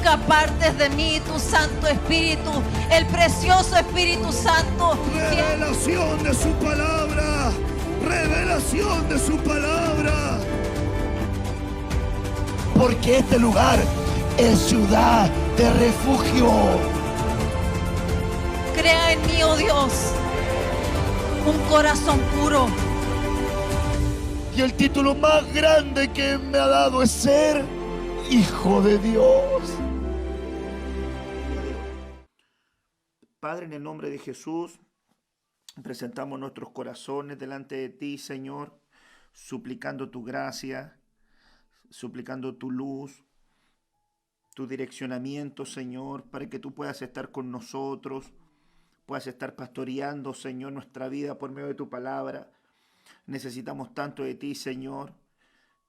nunca apartes de mí tu Santo Espíritu, el precioso Espíritu Santo. Revelación de su palabra. Revelación de su palabra. Porque este lugar es ciudad de refugio. Crea en mí, oh Dios, un corazón puro. Y el título más grande que me ha dado es ser hijo de Dios. Padre, en el nombre de Jesús, presentamos nuestros corazones delante de ti, Señor, suplicando tu gracia, suplicando tu luz, tu direccionamiento, Señor, para que tú puedas estar con nosotros, puedas estar pastoreando, Señor, nuestra vida por medio de tu palabra. Necesitamos tanto de ti, Señor,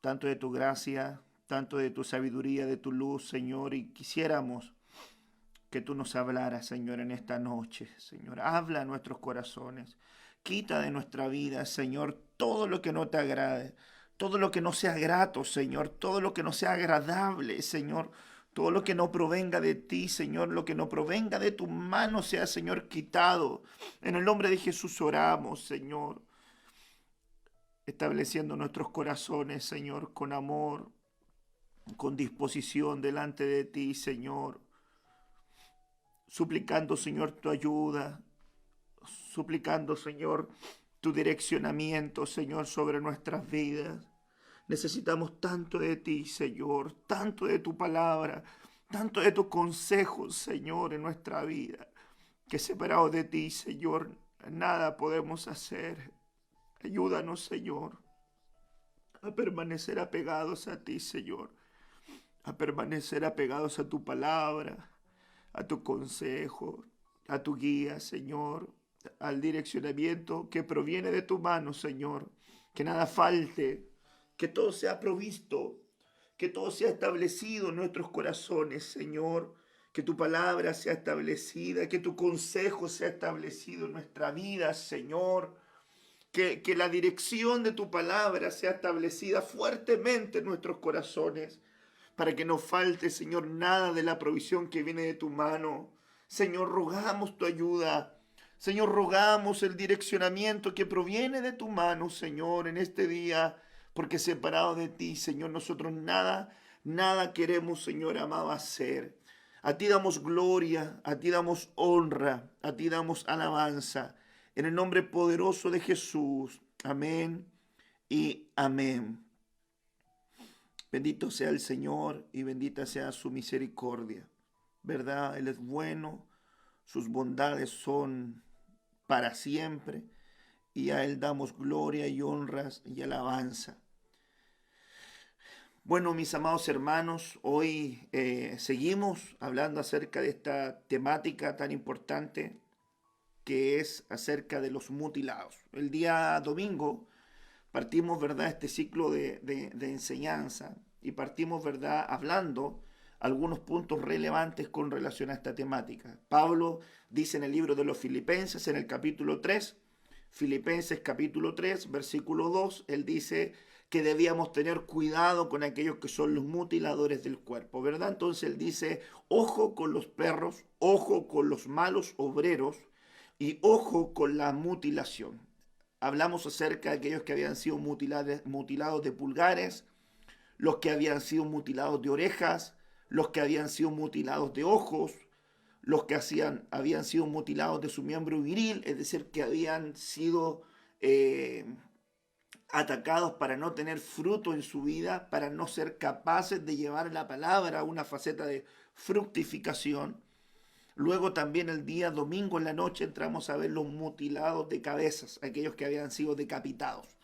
tanto de tu gracia, tanto de tu sabiduría, de tu luz, Señor, y quisiéramos que tú nos hablaras, Señor, en esta noche, Señor. Habla a nuestros corazones, quita de nuestra vida, Señor, todo lo que no te agrade, todo lo que no sea grato, Señor, todo lo que no sea agradable, Señor, todo lo que no provenga de ti, Señor, lo que no provenga de tu mano sea, Señor, quitado. En el nombre de Jesús oramos, Señor, estableciendo nuestros corazones, Señor, con amor, con disposición delante de ti, Señor, suplicando, Señor, tu ayuda, suplicando, Señor, tu direccionamiento, Señor, sobre nuestras vidas. Necesitamos tanto de ti, Señor, tanto de tu palabra, tanto de tus consejos, Señor, en nuestra vida, que separados de ti, Señor, nada podemos hacer. Ayúdanos, Señor, a permanecer apegados a ti, Señor, a permanecer apegados a tu palabra, a tu consejo, a tu guía, Señor, al direccionamiento que proviene de tu mano, Señor. Que nada falte, que todo sea provisto, que todo sea establecido en nuestros corazones, Señor. Que tu palabra sea establecida, que tu consejo sea establecido en nuestra vida, Señor. Que la dirección de tu palabra sea establecida fuertemente en nuestros corazones, para que no falte, Señor, nada de la provisión que viene de tu mano. Señor, rogamos tu ayuda. Señor, rogamos el direccionamiento que proviene de tu mano, Señor, en este día, porque separado de ti, Señor, nosotros nada queremos, Señor amado, hacer. A ti damos gloria, a ti damos honra, a ti damos alabanza. En el nombre poderoso de Jesús. Amén y amén. Bendito sea el Señor y bendita sea su misericordia. ¿Verdad? Él es bueno, sus bondades son para siempre y a Él damos gloria y honras y alabanza. Bueno, mis amados hermanos, hoy seguimos hablando acerca de esta temática tan importante que es acerca de los mutilados. El día domingo partimos, ¿verdad?, este ciclo de enseñanza y partimos, ¿verdad?, hablando algunos puntos relevantes con relación a esta temática. Pablo dice en el libro de los Filipenses, en el capítulo 3, Filipenses capítulo 3, versículo 2, él dice que debíamos tener cuidado con aquellos que son los mutiladores del cuerpo, ¿verdad? Entonces él dice, ojo con los perros, ojo con los malos obreros y ojo con la mutilación. Hablamos acerca de aquellos que habían sido mutilados de pulgares, los que habían sido mutilados de orejas, los que habían sido mutilados de ojos, los que habían sido mutilados de su miembro viril, es decir, que habían sido atacados para no tener fruto en su vida, para no ser capaces de llevar la palabra a una faceta de fructificación. Luego también el día domingo en la noche entramos a ver los mutilados de cabezas, aquellos que habían sido decapitados.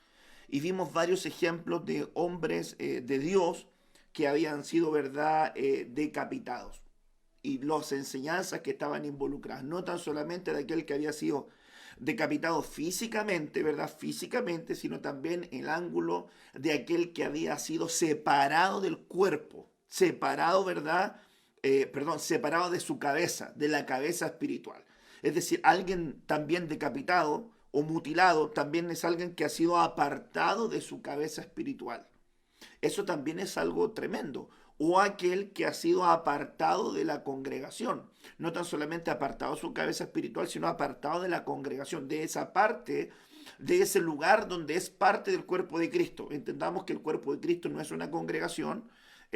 Y vimos varios ejemplos de hombres de Dios que habían sido, ¿verdad?, decapitados. Y las enseñanzas que estaban involucradas, no tan solamente de aquel que había sido decapitado físicamente, ¿verdad?, físicamente, sino también el ángulo de aquel que había sido separado del cuerpo, separado, ¿verdad?, separado de su cabeza, de la cabeza espiritual. Es decir, alguien también decapitado o mutilado también es alguien que ha sido apartado de su cabeza espiritual. Eso también es algo tremendo. o aquel que ha sido apartado de la congregación. No tan solamente apartado de su cabeza espiritual, sino apartado de la congregación, de esa parte, de ese lugar donde es parte del cuerpo de Cristo. Entendamos que el cuerpo de Cristo no es una congregación,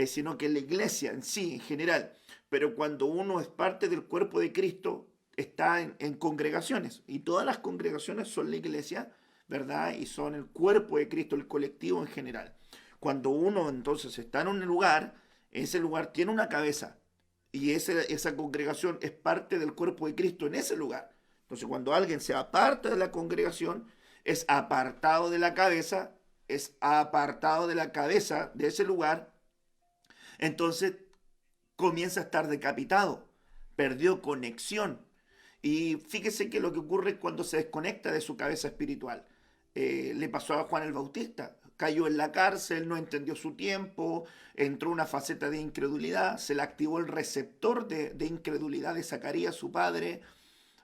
sino que la iglesia en sí, en general. Pero cuando uno es parte del cuerpo de Cristo, está en congregaciones. Y todas las congregaciones son la iglesia, ¿verdad? Y son el cuerpo de Cristo, el colectivo en general. Cuando uno entonces está en un lugar, ese lugar tiene una cabeza. Y esa congregación es parte del cuerpo de Cristo en ese lugar. Entonces cuando alguien se aparta de la congregación, es apartado de la cabeza, es apartado de la cabeza de ese lugar, entonces comienza a estar decapitado, perdió conexión. Y fíjese que lo que ocurre cuando se desconecta de su cabeza espiritual. Le pasó a Juan el Bautista, cayó en la cárcel, no entendió su tiempo, entró una faceta de incredulidad, se le activó el receptor de incredulidad de Zacarías, su padre.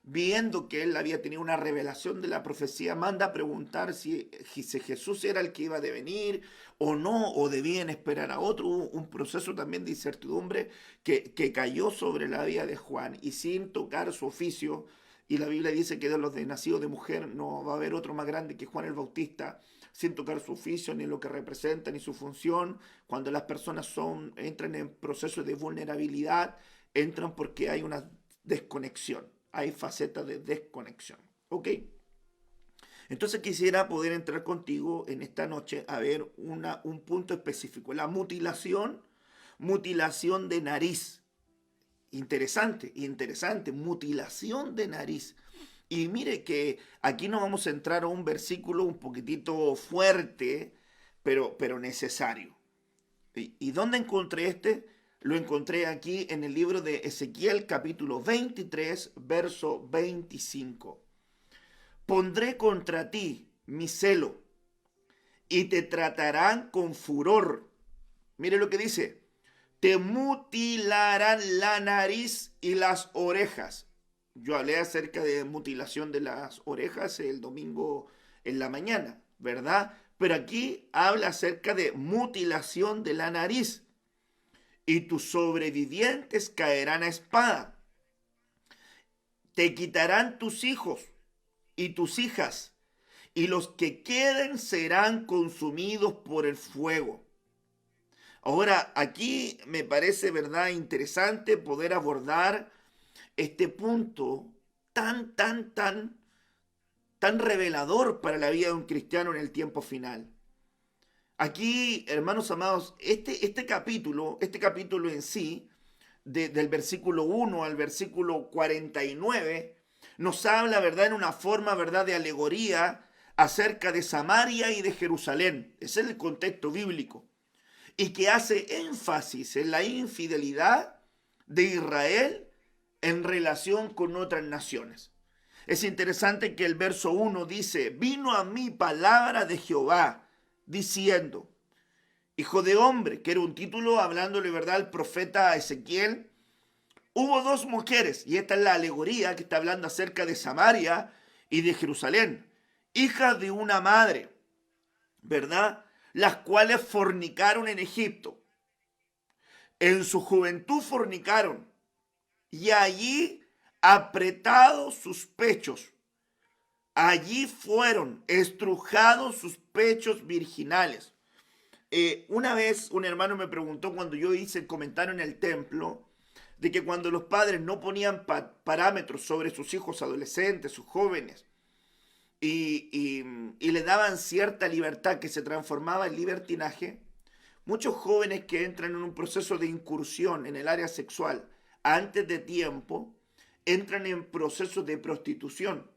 Viendo que él había tenido una revelación de la profecía, manda a preguntar si Jesús era el que iba a devenir o no, o debían esperar a otro. Hubo un proceso también de incertidumbre que cayó sobre la vida de Juan, y sin tocar su oficio, y la Biblia dice que de los de nacidos de mujer no va a haber otro más grande que Juan el Bautista, sin tocar su oficio, ni lo que representa, ni su función. Cuando las personas entran en procesos de vulnerabilidad, entran porque hay una desconexión. Hay facetas de desconexión. ¿Ok? Entonces quisiera poder entrar contigo en esta noche a ver un punto específico. La mutilación de nariz. Interesante, mutilación de nariz. Y mire que aquí nos vamos a entrar a un versículo un poquitito fuerte, pero necesario. ¿Y dónde encontré este? Lo encontré aquí en el libro de Ezequiel, capítulo 23, verso 25. Pondré contra ti mi celo y te tratarán con furor. Mire lo que dice. Te mutilarán la nariz y las orejas. Yo hablé acerca de mutilación de las orejas el domingo en la mañana, ¿verdad? Pero aquí habla acerca de mutilación de la nariz. Y tus sobrevivientes caerán a espada. Te quitarán tus hijos y tus hijas, y los que queden serán consumidos por el fuego. Ahora, aquí me parece, ¿verdad?, interesante poder abordar este punto tan revelador para la vida de un cristiano en el tiempo final. Aquí, hermanos amados, este capítulo en sí, del versículo 1 al versículo 49, nos habla, ¿verdad?, en una forma, ¿verdad?, de alegoría acerca de Samaria y de Jerusalén. Ese es el contexto bíblico. Y que hace énfasis en la infidelidad de Israel en relación con otras naciones. Es interesante que el verso 1 dice, vino a mí palabra de Jehová, diciendo, hijo de hombre, que era un título hablándole, ¿verdad?, al profeta Ezequiel. Hubo dos mujeres, y esta es la alegoría que está hablando acerca de Samaria y de Jerusalén, hijas de una madre, ¿verdad?, las cuales fornicaron en Egipto. En su juventud fornicaron, y allí apretados sus pechos, allí fueron estrujados sus pechos virginales. Una vez un hermano me preguntó cuando yo hice el comentario en el templo de que cuando los padres no ponían parámetros sobre sus hijos adolescentes, sus jóvenes, y le daban cierta libertad que se transformaba en libertinaje, muchos jóvenes que entran en un proceso de incursión en el área sexual antes de tiempo, entran en procesos de prostitución.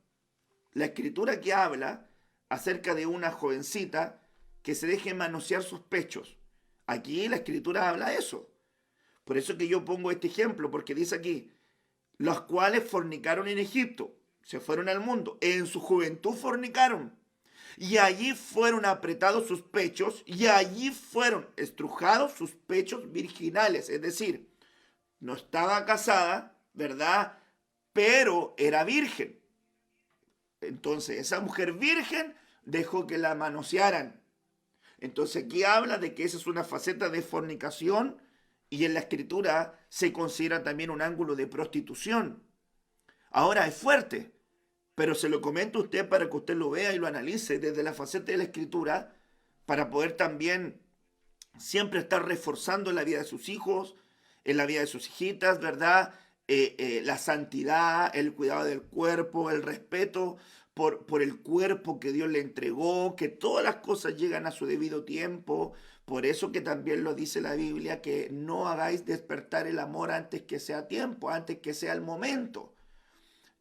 La escritura que habla acerca de una jovencita que se deje manosear sus pechos. Aquí la escritura habla de eso. Por eso que yo pongo este ejemplo, porque dice aquí, los cuales fornicaron en Egipto, se fueron al mundo, en su juventud fornicaron, y allí fueron apretados sus pechos, y allí fueron estrujados sus pechos virginales, es decir, no estaba casada, ¿verdad?, pero era virgen. Entonces esa mujer virgen dejó que la manosearan. Entonces aquí habla de que esa es una faceta de fornicación y en la escritura se considera también un ángulo de prostitución. Ahora es fuerte, pero se lo comento a usted para que usted lo vea y lo analice desde la faceta de la escritura, para poder también siempre estar reforzando en la vida de sus hijos, en la vida de sus hijitas, ¿verdad? La santidad, el cuidado del cuerpo, el respeto por el cuerpo que Dios le entregó, que todas las cosas llegan a su debido tiempo. Por eso que también lo dice la Biblia, que no hagáis despertar el amor antes que sea tiempo, antes que sea el momento.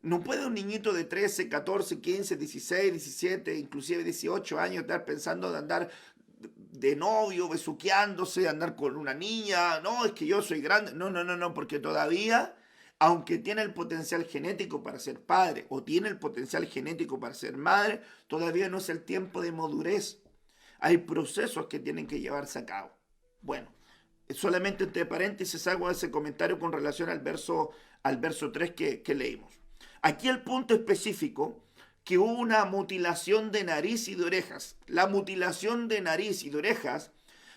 No puede un niñito de 13, 14, 15, 16, 17, inclusive 18 años estar pensando de andar de novio, besuqueándose, andar con una niña. No, es que yo soy grande. No, no, no, no, porque todavía, aunque tiene el potencial genético para ser padre o tiene el potencial genético para ser madre, todavía no es el tiempo de madurez. Hay procesos que tienen que llevarse a cabo. Bueno, solamente entre paréntesis hago ese comentario con relación al verso 3 que leímos. Aquí el punto específico, que hubo una mutilación de nariz y de orejas. La mutilación de nariz y de orejas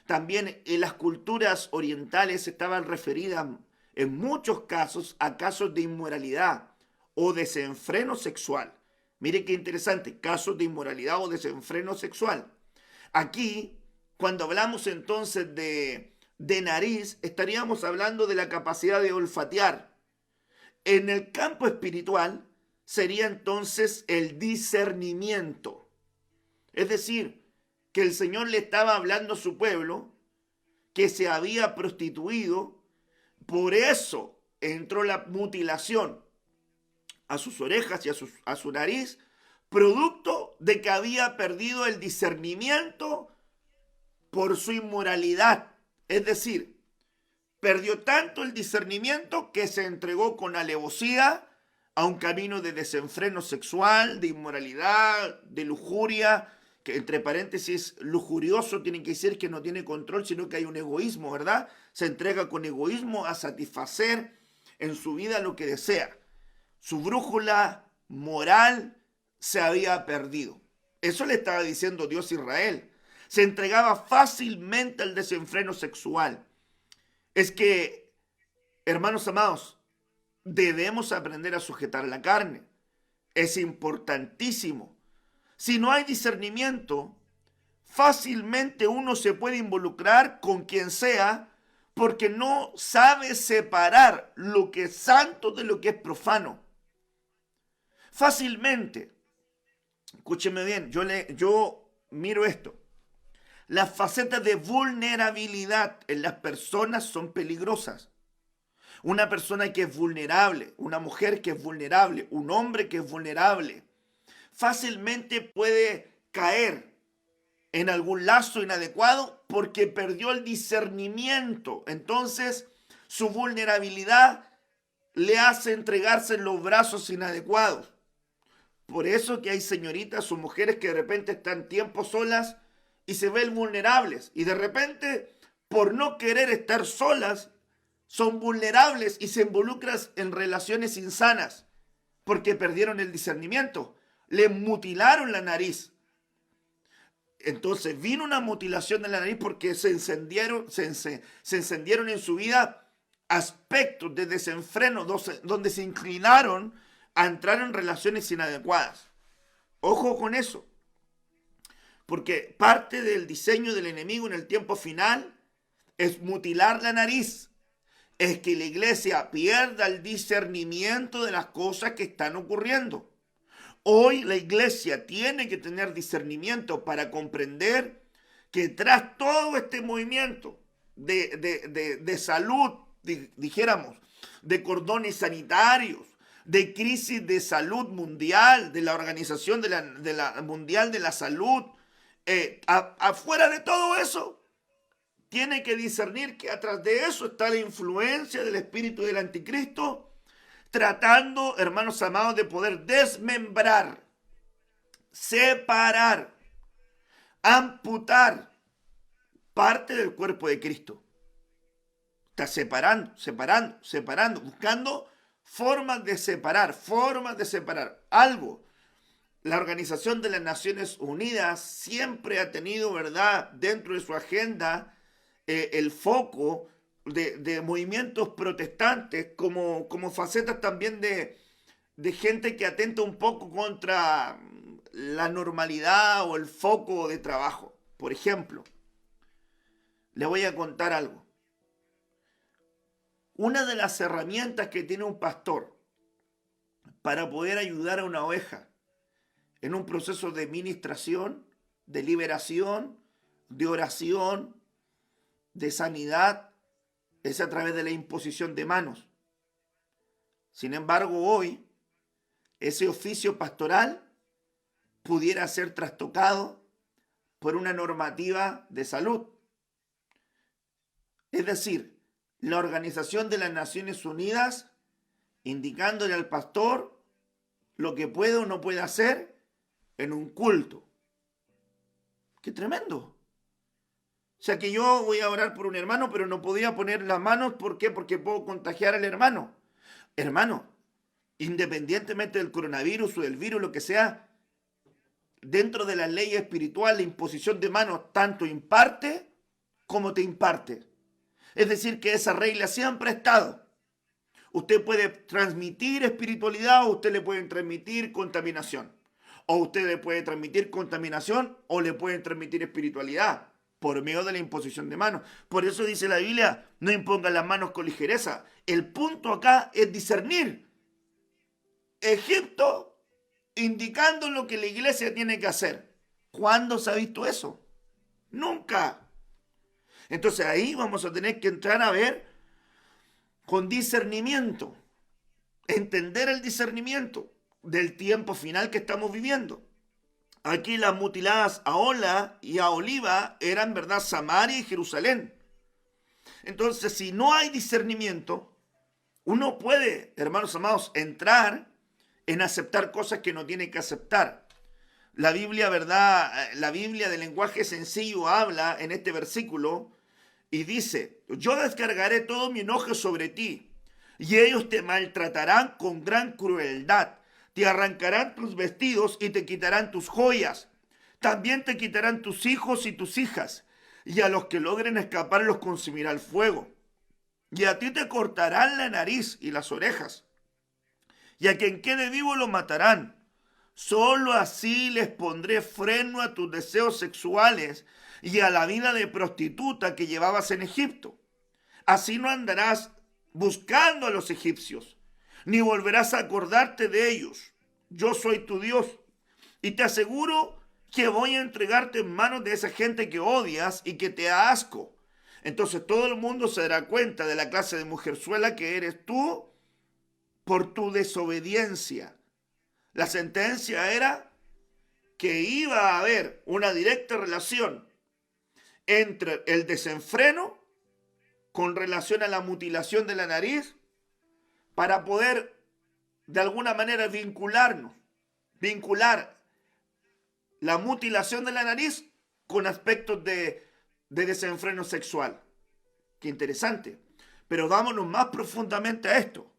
también en las culturas orientales estaban referidas en muchos casos a casos de inmoralidad o desenfreno sexual. Mire qué interesante, casos de inmoralidad o desenfreno sexual. Aquí, cuando hablamos entonces de nariz, estaríamos hablando de la capacidad de olfatear. En el campo espiritual sería entonces el discernimiento. Es decir, que el Señor le estaba hablando a su pueblo que se había prostituido, por eso entró la mutilación a sus orejas y a su nariz, producto de que había perdido el discernimiento por su inmoralidad. Es decir, perdió tanto el discernimiento que se entregó con alevosía a un camino de desenfreno sexual, de inmoralidad, de lujuria, que entre paréntesis, lujurioso tiene que decir que no tiene control, sino que hay un egoísmo, ¿verdad? Se entrega con egoísmo a satisfacer en su vida lo que desea. Su brújula moral se había perdido. Eso le estaba diciendo Dios a Israel. Se entregaba fácilmente al desenfreno sexual. Es que, hermanos amados, debemos aprender a sujetar la carne. Es importantísimo. Si no hay discernimiento, fácilmente uno se puede involucrar con quien sea porque no sabe separar lo que es santo de lo que es profano. Fácilmente. Escúcheme bien, yo miro esto. Las facetas de vulnerabilidad en las personas son peligrosas. Una persona que es vulnerable, una mujer que es vulnerable, un hombre que es vulnerable, fácilmente puede caer en algún lazo inadecuado porque perdió el discernimiento. Entonces, su vulnerabilidad le hace entregarse en los brazos inadecuados. Por eso que hay señoritas o mujeres que de repente están tiempo solas y se ven vulnerables. Y de repente, por no querer estar solas, son vulnerables y se involucran en relaciones insanas porque perdieron el discernimiento. Le mutilaron la nariz. Entonces vino una mutilación de la nariz porque se encendieron en su vida aspectos de desenfreno donde se inclinaron a entrar en relaciones inadecuadas. Ojo con eso. Porque parte del diseño del enemigo en el tiempo final es mutilar la nariz. Es que la iglesia pierda el discernimiento de las cosas que están ocurriendo. Hoy la iglesia tiene que tener discernimiento para comprender que tras todo este movimiento de salud, dijéramos, de cordones sanitarios, de crisis de salud mundial, de la Organización Mundial de la Salud, afuera de todo eso, tiene que discernir que atrás de eso está la influencia del espíritu del anticristo, tratando, hermanos amados, de poder desmembrar, separar, amputar parte del cuerpo de Cristo. Está separando, buscando formas de separar algo. La Organización de las Naciones Unidas siempre ha tenido, ¿verdad?, dentro de su agenda el foco de movimientos protestantes, como facetas también de gente que atenta un poco contra la normalidad o el foco de trabajo. Por ejemplo, le voy a contar algo. Una de las herramientas que tiene un pastor para poder ayudar a una oveja en un proceso de ministración, de liberación, de oración, de sanidad, es a través de la imposición de manos. Sin embargo, hoy, ese oficio pastoral pudiera ser trastocado por una normativa de salud. Es decir, la Organización de las Naciones Unidas indicándole al pastor lo que puede o no puede hacer en un culto. ¡Qué tremendo! O sea que yo voy a orar por un hermano, pero no podía poner las manos. ¿Por qué? Porque puedo contagiar al hermano. Hermano, independientemente del coronavirus o del virus, lo que sea, dentro de la ley espiritual, la imposición de manos tanto imparte como te imparte. Es decir, que esa regla siempre ha estado. Usted puede transmitir espiritualidad o usted le puede transmitir contaminación. O usted le puede transmitir contaminación o le pueden transmitir espiritualidad por medio de la imposición de manos. Por eso dice la Biblia, no impongan las manos con ligereza. El punto acá es discernir. Egipto indicando lo que la iglesia tiene que hacer. ¿Cuándo se ha visto eso? Nunca. Entonces ahí vamos a tener que entrar a ver con discernimiento, entender el discernimiento del tiempo final que estamos viviendo. Aquí las mutiladas Ahola y Aholiba eran, ¿verdad?, Samaria y Jerusalén. Entonces, si no hay discernimiento, uno puede, hermanos amados, entrar en aceptar cosas que no tiene que aceptar. La Biblia, ¿verdad?, la Biblia de lenguaje sencillo habla en este versículo y dice, yo descargaré todo mi enojo sobre ti y ellos te maltratarán con gran crueldad. Te arrancarán tus vestidos y te quitarán tus joyas. También te quitarán tus hijos y tus hijas. Y a los que logren escapar los consumirá el fuego. Y a ti te cortarán la nariz y las orejas. Y a quien quede vivo lo matarán. Solo así les pondré freno a tus deseos sexuales y a la vida de prostituta que llevabas en Egipto. Así no andarás buscando a los egipcios, ni volverás a acordarte de ellos. Yo soy tu Dios, y te aseguro que voy a entregarte en manos de esa gente que odias y que te da asco. Entonces todo el mundo se dará cuenta de la clase de mujerzuela que eres tú por tu desobediencia. La sentencia era que iba a haber una directa relación entre el desenfreno con relación a la mutilación de la nariz para poder de alguna manera vincular la mutilación de la nariz con aspectos de desenfreno sexual. Qué interesante. Pero vámonos más profundamente a esto.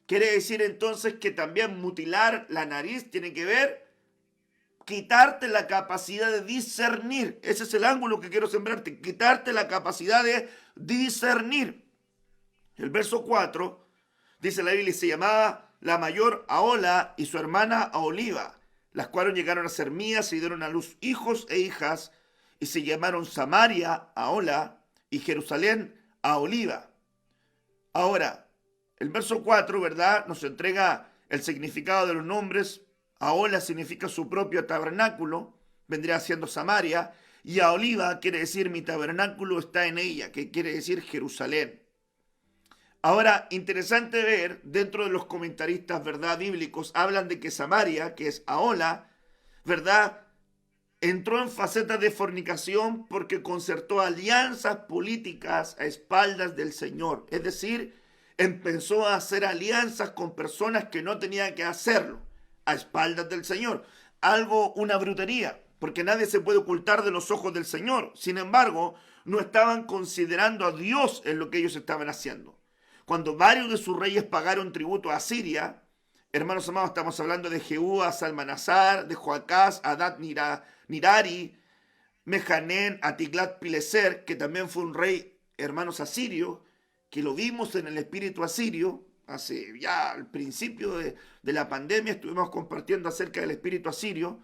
Quiere decir entonces que también mutilar la nariz tiene que ver quitarte la capacidad de discernir. Ese es el ángulo que quiero sembrarte. Quitarte la capacidad de discernir. El verso 4 dice la Biblia, se llamaba la mayor Ahola y su hermana Aholiba, las cuales llegaron a ser mías y dieron a luz hijos e hijas, y se llamaron Samaria Ahola y Jerusalén Aholiba. Ahora, el verso 4, ¿verdad?, nos entrega el significado de los nombres. Ahola significa su propio tabernáculo, vendría siendo Samaria, y Aholiba quiere decir mi tabernáculo está en ella, que quiere decir Jerusalén. Ahora, interesante ver, dentro de los comentaristas, ¿verdad?, bíblicos, hablan de que Samaria, que es Ahola, ¿verdad?, entró en facetas de fornicación porque concertó alianzas políticas a espaldas del Señor. Es decir, empezó a hacer alianzas con personas que no tenía que hacerlo, a espaldas del Señor. Algo, una brutería, porque nadie se puede ocultar de los ojos del Señor. Sin embargo, no estaban considerando a Dios en lo que ellos estaban haciendo. Cuando varios de sus reyes pagaron tributo a Siria, hermanos amados, estamos hablando de Jehú, a Salmanasar, de Joacás, a Adad Nirari, Mejanén, a Tiglat Pileser, que también fue un rey hermanos asirios, que lo vimos en el espíritu asirio, hace ya al principio de la pandemia estuvimos compartiendo acerca del espíritu asirio,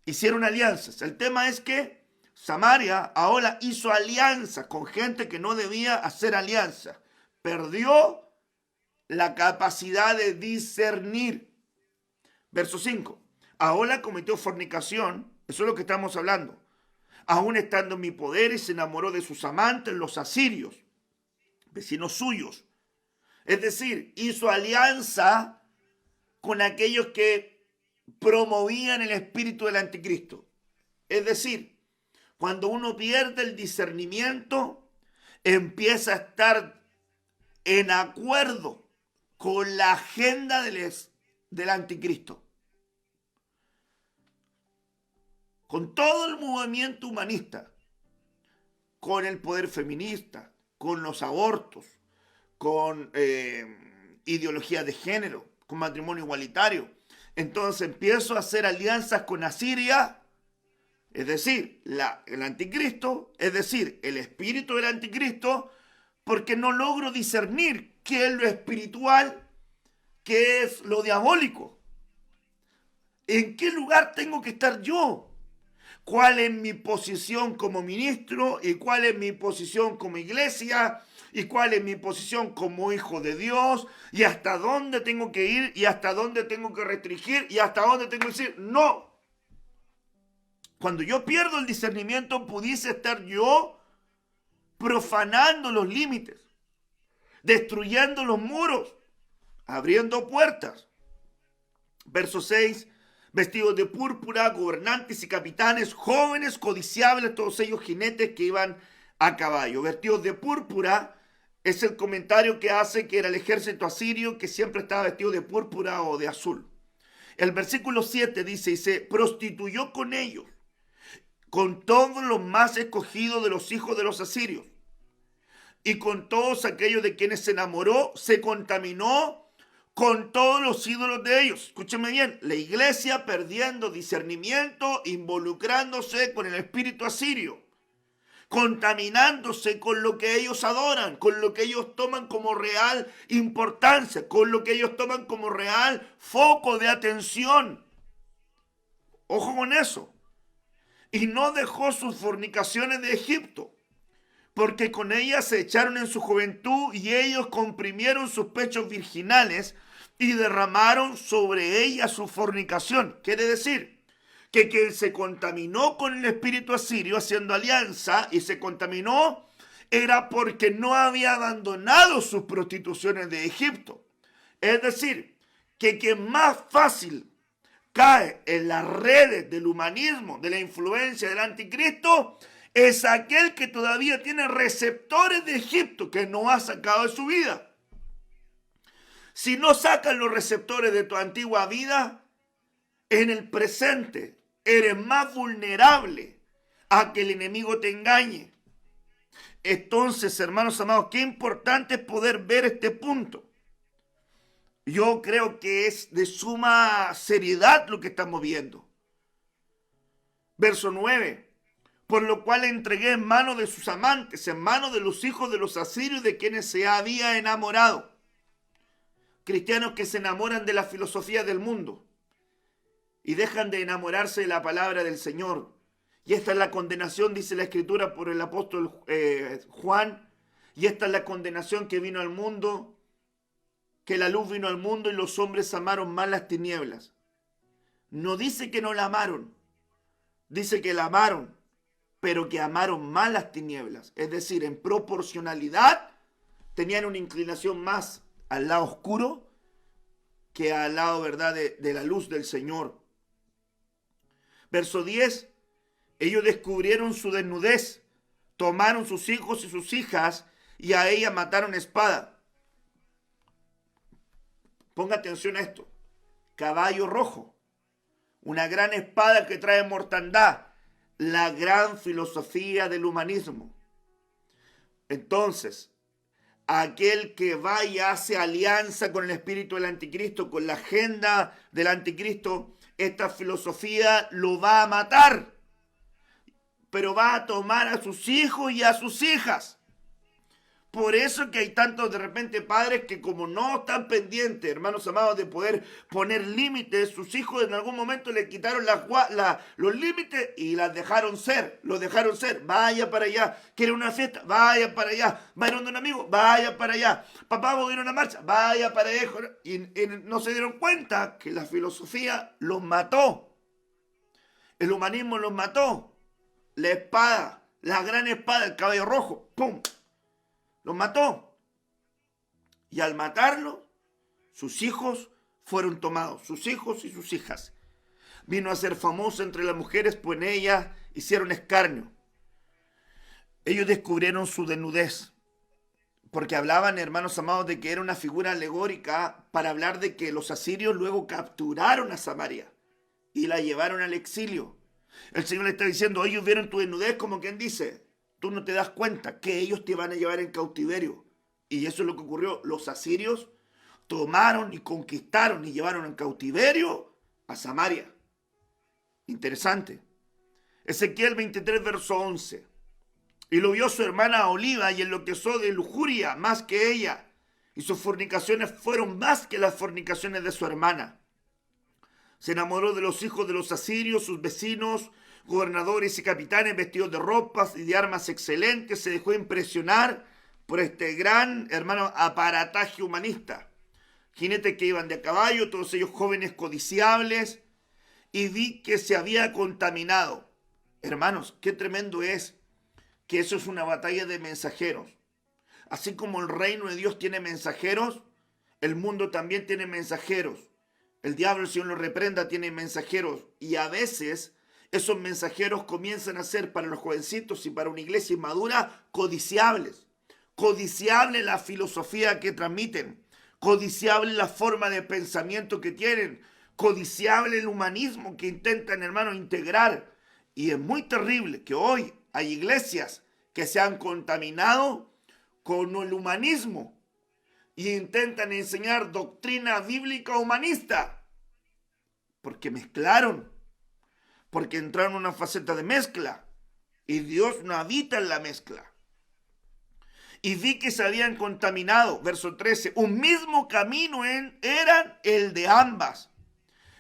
hicieron alianzas. El tema es que Samaria ahora hizo alianzas con gente que no debía hacer alianza. Perdió la capacidad de discernir. Verso 5. Ahora cometió fornicación, eso es lo que estamos hablando. Aún estando en mi poder, y se enamoró de sus amantes, los asirios, vecinos suyos. Es decir, hizo alianza con aquellos que promovían el espíritu del anticristo. Es decir, cuando uno pierde el discernimiento, empieza a estar en acuerdo con la agenda del anticristo, con todo el movimiento humanista, con el poder feminista, con los abortos, con ideología de género, con matrimonio igualitario. Entonces empiezo a hacer alianzas con Asiria, es decir, el anticristo, es decir, el espíritu del anticristo, porque no logro discernir qué es lo espiritual, qué es lo diabólico. ¿En qué lugar tengo que estar yo? ¿Cuál es mi posición como ministro? ¿Y cuál es mi posición como iglesia? ¿Y cuál es mi posición como hijo de Dios? ¿Y hasta dónde tengo que ir? ¿Y hasta dónde tengo que restringir? ¿Y hasta dónde tengo que decir no? Cuando yo pierdo el discernimiento, pudiese estar yo profanando los límites, destruyendo los muros, abriendo puertas. Verso 6. Vestidos de púrpura, gobernantes y capitanes, jóvenes, codiciables, todos ellos jinetes que iban a caballo. Vestidos de púrpura es el comentario que hace que era el ejército asirio que siempre estaba vestido de púrpura o de azul. El versículo 7 dice, y se prostituyó con ellos, con todos los más escogidos de los hijos de los asirios, y con todos aquellos de quienes se enamoró, se contaminó con todos los ídolos de ellos. Escúcheme bien, la iglesia perdiendo discernimiento, involucrándose con el espíritu asirio, contaminándose con lo que ellos adoran, con lo que ellos toman como real importancia, con lo que ellos toman como real foco de atención. Ojo con eso. Y no dejó sus fornicaciones de Egipto, porque con ellas se echaron en su juventud y ellos comprimieron sus pechos virginales y derramaron sobre ellas su fornicación. Quiere decir que quien se contaminó con el espíritu asirio haciendo alianza y se contaminó era porque no había abandonado sus prostituciones de Egipto. Es decir, que quien más fácil cae en las redes del humanismo, de la influencia del anticristo, es aquel que todavía tiene receptores de Egipto que no ha sacado de su vida. Si no sacas los receptores de tu antigua vida, en el presente eres más vulnerable a que el enemigo te engañe. Entonces, hermanos amados, qué importante es poder ver este punto. Yo creo que es de suma seriedad lo que estamos viendo. Verso 9. Por lo cual entregué en manos de sus amantes, en manos de los hijos de los asirios de quienes se había enamorado. Cristianos que se enamoran de la filosofía del mundo y dejan de enamorarse de la palabra del Señor. Y esta es la condenación, dice la Escritura por el apóstol Juan, y esta es la condenación que vino al mundo, que la luz vino al mundo y los hombres amaron más las tinieblas. No dice que no la amaron, dice que la amaron, pero que amaron más las tinieblas. Es decir, en proporcionalidad tenían una inclinación más al lado oscuro que al lado, ¿verdad?, de la luz del Señor. Verso 10. Ellos descubrieron su desnudez, tomaron sus hijos y sus hijas y a ella mataron a espada. Ponga atención a esto. Caballo rojo, una gran espada que trae mortandad, la gran filosofía del humanismo. Entonces, aquel que va y hace alianza con el espíritu del anticristo, con la agenda del anticristo, esta filosofía lo va a matar, pero va a tomar a sus hijos y a sus hijas. Por eso que hay tantos de repente padres que como no están pendientes, hermanos amados, de poder poner límites, sus hijos en algún momento le quitaron los límites y las dejaron ser, los dejaron ser. Vaya para allá, quiere una fiesta, vaya para allá, va a ir a un amigo, vaya para allá, papá va a ir a una marcha, vaya para allá. Y no se dieron cuenta que la filosofía los mató, el humanismo los mató, la espada, la gran espada, el caballo rojo, ¡pum!, los mató. Y al matarlo, sus hijos fueron tomados, sus hijos y sus hijas. Vino a ser famoso entre las mujeres, pues en ellas hicieron escarnio. Ellos descubrieron su desnudez, porque hablaban, hermanos amados, de que era una figura alegórica para hablar de que los asirios luego capturaron a Samaria y la llevaron al exilio. El Señor le está diciendo, ellos vieron tu desnudez, como quien dice, tú no te das cuenta que ellos te van a llevar en cautiverio. Y eso es lo que ocurrió. Los asirios tomaron y conquistaron y llevaron en cautiverio a Samaria. Interesante. Ezequiel 23, verso 11. Y lo vio su hermana Oliva y enloqueció de lujuria más que ella. Y sus fornicaciones fueron más que las fornicaciones de su hermana. Se enamoró de los hijos de los asirios, sus vecinos, gobernadores y capitanes vestidos de ropas y de armas excelentes. Se dejó impresionar por este gran, hermano, aparataje humanista. Jinetes que iban de a caballo, todos ellos jóvenes codiciables, y vi que se había contaminado. Hermanos, qué tremendo es que eso es una batalla de mensajeros. Así como el reino de Dios tiene mensajeros, el mundo también tiene mensajeros. El diablo, el Señor lo reprenda, tiene mensajeros, y a veces esos mensajeros comienzan a ser para los jovencitos y para una iglesia inmadura codiciables. Codiciable la filosofía que transmiten, codiciable la forma de pensamiento que tienen, codiciable el humanismo que intentan, hermanos, integrar. Y es muy terrible que hoy hay iglesias que se han contaminado con el humanismo y intentan enseñar doctrina bíblica humanista, porque mezclaron, porque entraron en una faceta de mezcla, y Dios no habita en la mezcla. Y vi que se habían contaminado, verso 13, un mismo camino eran el de ambas.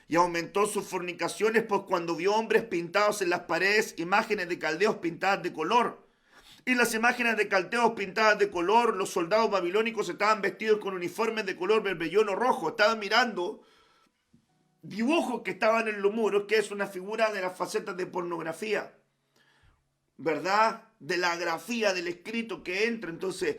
Y aumentó sus fornicaciones, pues cuando vio hombres pintados en las paredes, imágenes de caldeos pintadas de color. Y las imágenes de caldeos pintadas de color, los soldados babilónicos estaban vestidos con uniformes de color bermellón o rojo. Estaban mirando dibujos que estaban en los muros, que es una figura de las facetas de pornografía, ¿verdad? De la grafía, del escrito que entra. Entonces,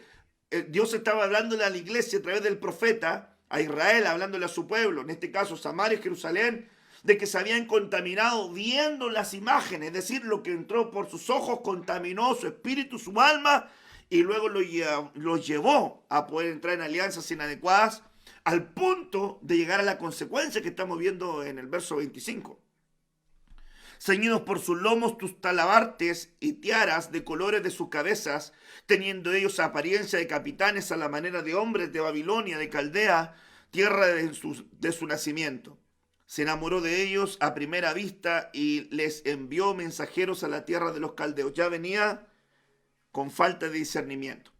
Dios estaba hablándole a la iglesia a través del profeta, a Israel, hablándole a su pueblo, en este caso Samaria y Jerusalén, de que se habían contaminado viendo las imágenes, es decir, lo que entró por sus ojos contaminó su espíritu, su alma, y luego lo llevó a poder entrar en alianzas inadecuadas, al punto de llegar a la consecuencia que estamos viendo en el verso 25. Ceñidos por sus lomos tus talabartes y tiaras de colores de sus cabezas, teniendo ellos apariencia de capitanes a la manera de hombres de Babilonia, de Caldea, tierra de su nacimiento. Se enamoró de ellos a primera vista y les envió mensajeros a la tierra de los caldeos. Ya venía con falta de discernimiento.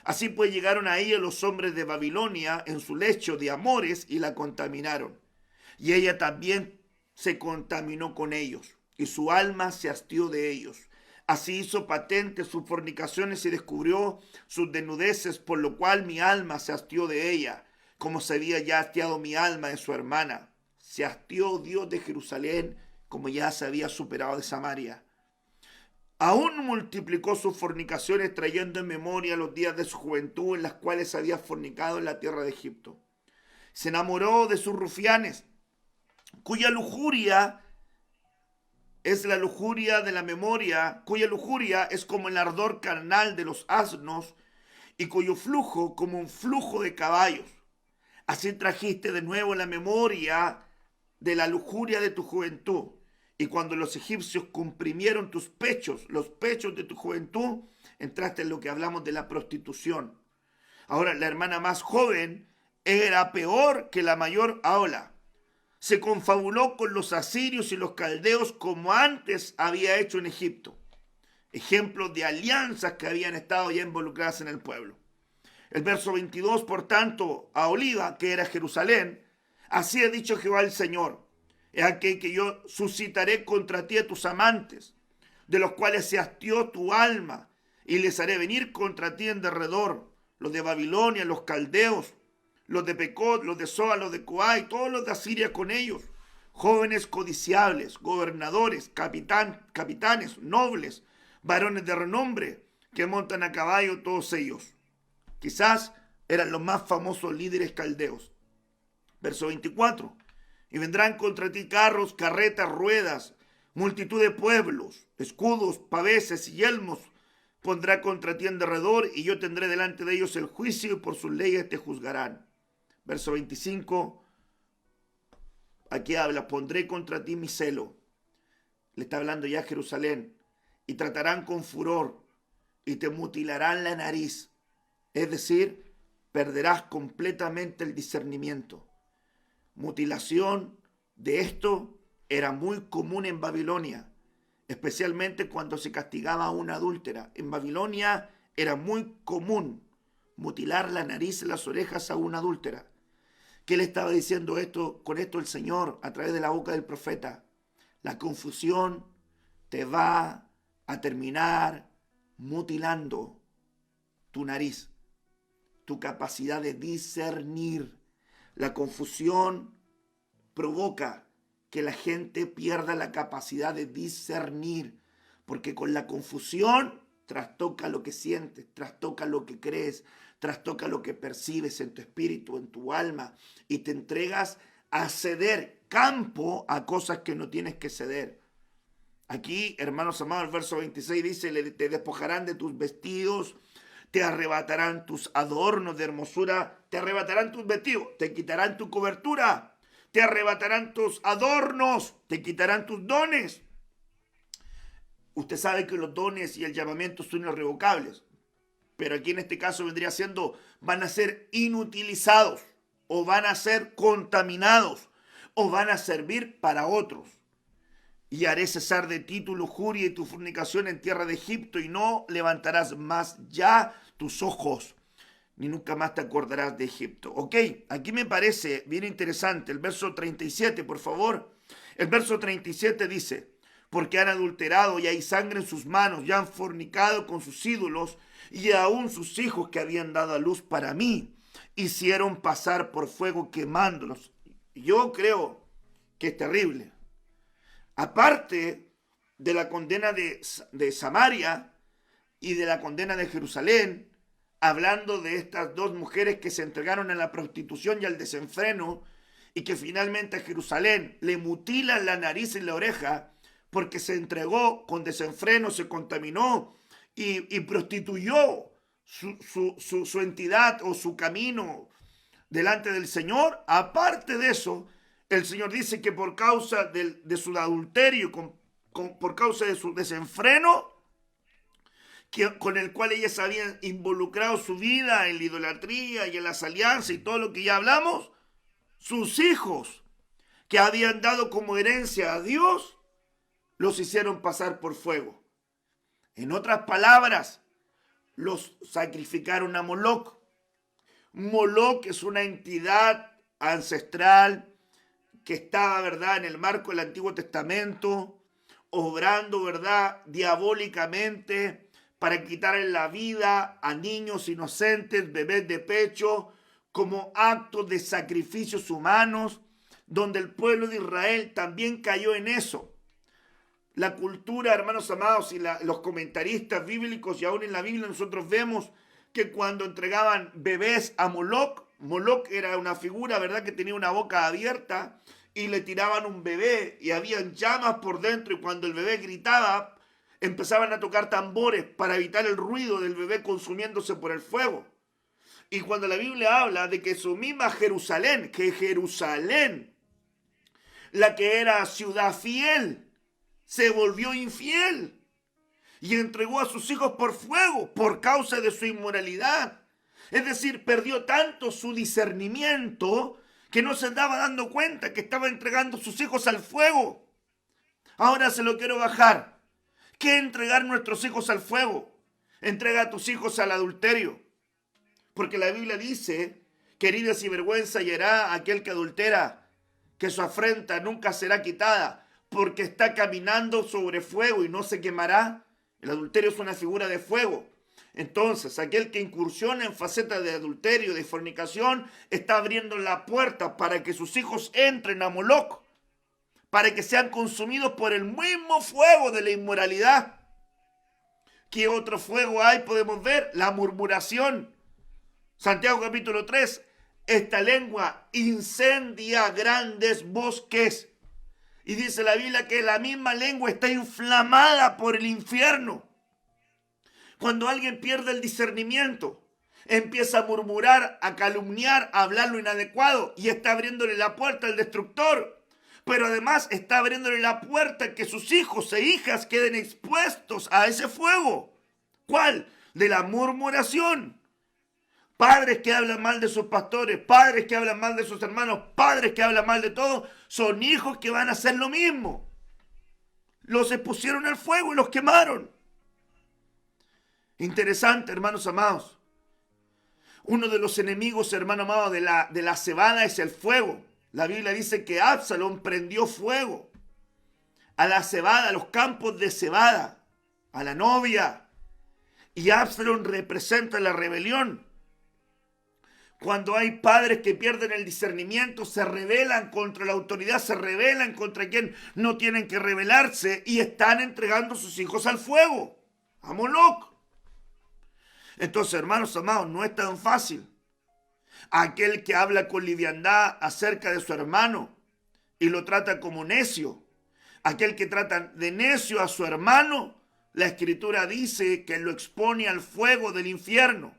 Así pues llegaron a ella los hombres de Babilonia en su lecho de amores y la contaminaron. Y ella también se contaminó con ellos, y su alma se hastió de ellos. Así hizo patente sus fornicaciones y descubrió sus desnudeces, por lo cual mi alma se hastió de ella, como se había ya hastiado mi alma de su hermana. Se hastió Dios de Jerusalén, como ya se había superado de Samaria. Aún multiplicó sus fornicaciones, trayendo en memoria los días de su juventud en las cuales había fornicado en la tierra de Egipto. Se enamoró de sus rufianes, cuya lujuria es la lujuria de la memoria, cuya lujuria es como el ardor carnal de los asnos, y cuyo flujo como un flujo de caballos. Así trajiste de nuevo la memoria de la lujuria de tu juventud. Y cuando los egipcios comprimieron tus pechos, los pechos de tu juventud, entraste en lo que hablamos de la prostitución. Ahora, la hermana más joven era peor que la mayor Ahola. Se confabuló con los asirios y los caldeos como antes había hecho en Egipto. Ejemplos de alianzas que habían estado ya involucradas en el pueblo. El verso 22, por tanto, a Oliva, que era Jerusalén, así ha dicho Jehová el Señor: he aquí que yo suscitaré contra ti a tus amantes, de los cuales se hastió tu alma, y les haré venir contra ti en derredor, los de Babilonia, los caldeos, los de Pecod, los de Soa, los de Coa, y todos los de Asiria con ellos, jóvenes codiciables, gobernadores, capitanes, nobles, varones de renombre, que montan a caballo, todos ellos. Quizás eran los más famosos líderes caldeos. Verso 24. Y vendrán contra ti carros, carretas, ruedas, multitud de pueblos, escudos, paveses y yelmos pondrá contra ti en derredor, y yo tendré delante de ellos el juicio, y por sus leyes te juzgarán. Verso 25. Aquí habla: pondré contra ti mi celo. Le está hablando ya a Jerusalén. Y tratarán con furor, y te mutilarán la nariz. Es decir, perderás completamente el discernimiento. Mutilación de esto era muy común en Babilonia, especialmente cuando se castigaba a una adúltera. En Babilonia era muy común mutilar la nariz y las orejas a una adúltera. ¿Qué le estaba diciendo con esto el Señor a través de la boca del profeta? La confusión te va a terminar mutilando tu nariz, tu capacidad de discernir. La confusión provoca que la gente pierda la capacidad de discernir, porque con la confusión trastoca lo que sientes, trastoca lo que crees, trastoca lo que percibes en tu espíritu, en tu alma, y te entregas a ceder campo a cosas que no tienes que ceder. Aquí, hermanos amados, el verso 26 dice: te despojarán de tus vestidos, te arrebatarán tus adornos de hermosura, te arrebatarán tus vestidos, te quitarán tu cobertura, te arrebatarán tus adornos, te quitarán tus dones. Usted sabe que los dones y el llamamiento son irrevocables, pero aquí en este caso vendría siendo: van a ser inutilizados, o van a ser contaminados, o van a servir para otros. Y haré cesar de ti tu lujuria y tu fornicación en tierra de Egipto, y no levantarás más ya tus ojos, ni nunca más te acordarás de Egipto. Ok, aquí me parece bien interesante el verso 37, por favor. El verso 37 dice: porque han adulterado y hay sangre en sus manos, ya han fornicado con sus ídolos, y aún sus hijos que habían dado a luz para mí, hicieron pasar por fuego quemándolos. Yo creo que es terrible. Aparte de la condena de Samaria y de la condena de Jerusalén, hablando de estas dos mujeres que se entregaron a la prostitución y al desenfreno, y que finalmente a Jerusalén le mutilan la nariz y la oreja porque se entregó con desenfreno, se contaminó y prostituyó su entidad o su camino delante del Señor. Aparte de eso, el Señor dice que por causa de su adulterio, por causa de su desenfreno, con el cual ellas habían involucrado su vida en la idolatría y en las alianzas y todo lo que ya hablamos, sus hijos que habían dado como herencia a Dios, los hicieron pasar por fuego. En otras palabras, los sacrificaron a Moloc. Moloc es una entidad ancestral que estaba, ¿verdad?, en el marco del Antiguo Testamento, obrando, ¿verdad?, diabólicamente para quitarle la vida a niños inocentes, bebés de pecho, como actos de sacrificios humanos, donde el pueblo de Israel también cayó en eso. La cultura, hermanos amados, y los comentaristas bíblicos, y aún en la Biblia nosotros vemos que cuando entregaban bebés a Moloc, Moloc era una figura, ¿verdad?, que tenía una boca abierta, y le tiraban un bebé y habían llamas por dentro, y cuando el bebé gritaba, empezaban a tocar tambores para evitar el ruido del bebé consumiéndose por el fuego. Y cuando la Biblia habla de que su misma Jerusalén, la que era ciudad fiel, se volvió infiel y entregó a sus hijos por fuego por causa de su inmoralidad. Es decir, perdió tanto su discernimiento que no se estaba dando cuenta que estaba entregando a sus hijos al fuego. Ahora se lo quiero bajar. ¿Qué entregar nuestros hijos al fuego? Entrega a tus hijos al adulterio. Porque la Biblia dice que herida y vergüenza hallará aquel que adultera, que su afrenta nunca será quitada, porque está caminando sobre fuego y no se quemará. El adulterio es una figura de fuego. Entonces, aquel que incursiona en facetas de adulterio, de fornicación, está abriendo la puerta para que sus hijos entren a Moloc, para que sean consumidos por el mismo fuego de la inmoralidad. ¿Qué otro fuego hay? Podemos ver la murmuración. Santiago capítulo 3, esta lengua incendia grandes bosques. Y dice la Biblia que la misma lengua está inflamada por el infierno. Cuando alguien pierde el discernimiento, empieza a murmurar, a calumniar, a hablar lo inadecuado y está abriéndole la puerta al destructor. Pero además está abriéndole la puerta a que sus hijos e hijas queden expuestos a ese fuego. ¿Cuál? De la murmuración. Padres que hablan mal de sus pastores, padres que hablan mal de sus hermanos, padres que hablan mal de todo, son hijos que van a hacer lo mismo. Los expusieron al fuego y los quemaron. Interesante, hermanos amados. Uno de los enemigos, hermano amado, de la cebada es el fuego. La Biblia dice que Absalón prendió fuego a la cebada, a los campos de cebada, a la novia. Y Absalón representa la rebelión. Cuando hay padres que pierden el discernimiento, se rebelan contra la autoridad, se rebelan contra quien no tienen que rebelarse y están entregando a sus hijos al fuego, a Moloc. Entonces, hermanos amados, no es tan fácil. Aquel que habla con liviandad acerca de su hermano y lo trata como necio, aquel que trata de necio a su hermano, la Escritura dice que lo expone al fuego del infierno.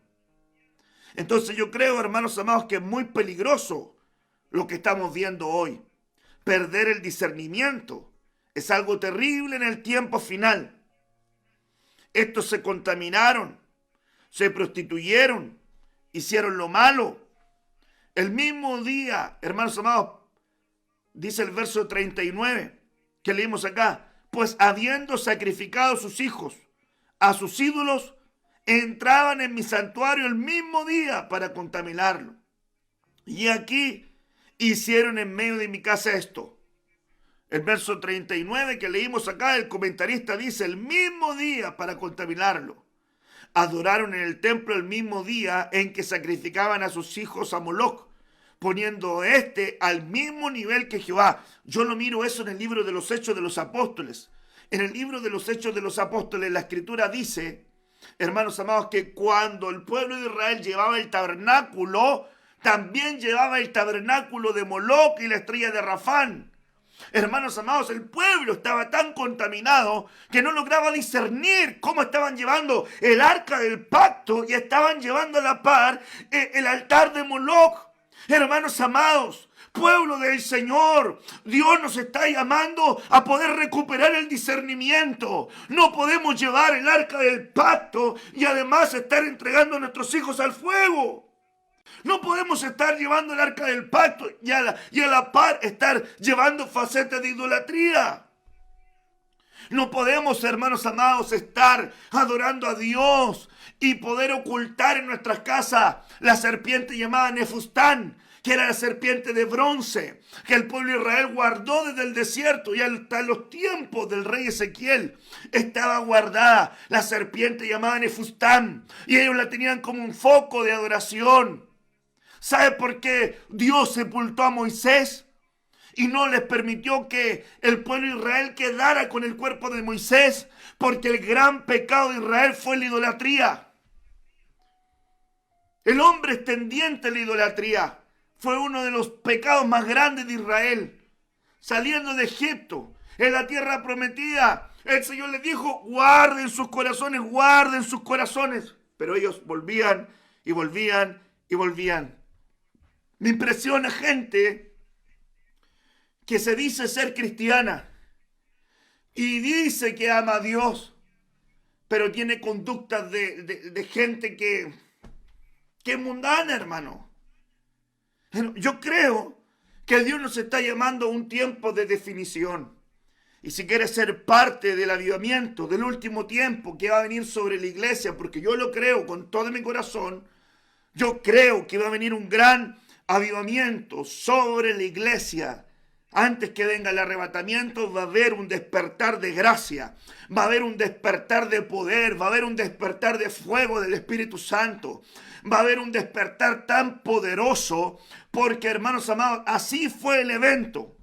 Entonces yo creo, hermanos amados, que es muy peligroso lo que estamos viendo hoy. Perder el discernimiento es algo terrible en el tiempo final. Estos se contaminaron, se prostituyeron, hicieron lo malo. El mismo día, hermanos amados, dice el verso 39 que leímos acá, pues habiendo sacrificado sus hijos a sus ídolos, entraban en mi santuario el mismo día para contaminarlo. Y aquí hicieron en medio de mi casa esto. El verso 39 que leímos acá, el comentarista dice, el mismo día para contaminarlo. Adoraron en el templo el mismo día en que sacrificaban a sus hijos a Moloc, poniendo al mismo nivel que Jehová. Yo lo miro eso en el libro de los Hechos de los Apóstoles. En el libro de los Hechos de los Apóstoles la Escritura dice, hermanos amados, que cuando el pueblo de Israel llevaba el tabernáculo, también llevaba el tabernáculo de Moloc y la estrella de Rafán. Hermanos amados, el pueblo estaba tan contaminado que no lograba discernir cómo estaban llevando el arca del pacto y estaban llevando a la par el altar de Moloc. Hermanos amados, pueblo del Señor, Dios nos está llamando a poder recuperar el discernimiento. No podemos llevar el arca del pacto y además estar entregando a nuestros hijos al fuego. No podemos estar llevando el arca del pacto y a la par estar llevando facetas de idolatría. No podemos, hermanos amados, estar adorando a Dios y poder ocultar en nuestras casas la serpiente llamada Nefustán, que era la serpiente de bronce, que el pueblo de Israel guardó desde el desierto y hasta los tiempos del rey Ezequiel estaba guardada la serpiente llamada Nefustán y ellos la tenían como un foco de adoración. ¿Sabe por qué Dios sepultó a Moisés y no les permitió que el pueblo de Israel quedara con el cuerpo de Moisés? Porque el gran pecado de Israel fue la idolatría. El hombre es tendiente a la idolatría. Fue uno de los pecados más grandes de Israel. Saliendo de Egipto, en la tierra prometida, el Señor les dijo, guarden sus corazones, guarden sus corazones. Pero ellos volvían y volvían y volvían. Me impresiona gente que se dice ser cristiana y dice que ama a Dios, pero tiene conductas de gente que es mundana, hermano. Yo creo que Dios nos está llamando a un tiempo de definición. Y si quieres ser parte del avivamiento del último tiempo que va a venir sobre la iglesia, porque yo lo creo con todo mi corazón, Yo creo que va a venir un gran avivamiento sobre la iglesia. Antes que venga el arrebatamiento va a haber un despertar de gracia, va a haber un despertar de poder, va a haber un despertar de fuego del Espíritu Santo, va a haber un despertar tan poderoso, porque hermanos amados, así fue el evento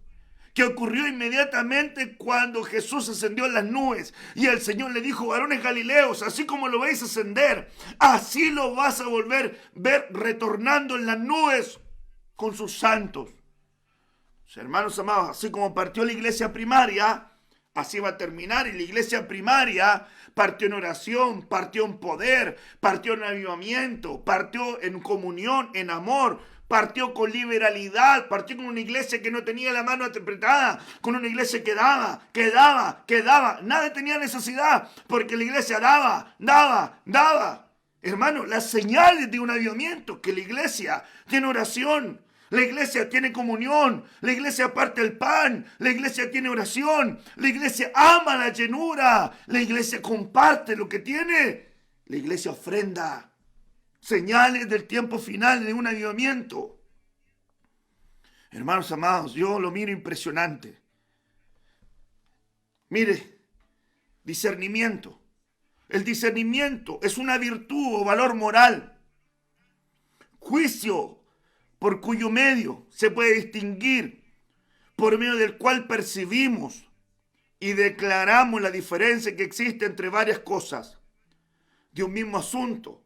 que ocurrió inmediatamente cuando Jesús ascendió en las nubes y el Señor le dijo: varones galileos, así como lo veis ascender, así lo vas a volver a ver retornando en las nubes con sus santos. Hermanos amados, así como partió la iglesia primaria, así va a terminar. Y la iglesia primaria partió en oración, partió en poder, partió en avivamiento, partió en comunión, en amor, partió con liberalidad, partió con una iglesia que no tenía la mano apretada, con una iglesia que daba, nadie tenía necesidad, porque la iglesia daba. Hermano, las señales de un avivamiento, que la iglesia tiene oración, la iglesia tiene comunión, la iglesia parte el pan, la iglesia tiene oración, la iglesia ama la llenura, la iglesia comparte lo que tiene, la iglesia ofrenda. Señales del tiempo final de un avivamiento. Hermanos amados, yo lo miro impresionante. Mire, discernimiento. El discernimiento es una virtud o valor moral. Juicio por cuyo medio se puede distinguir, por medio del cual percibimos y declaramos la diferencia que existe entre varias cosas de un mismo asunto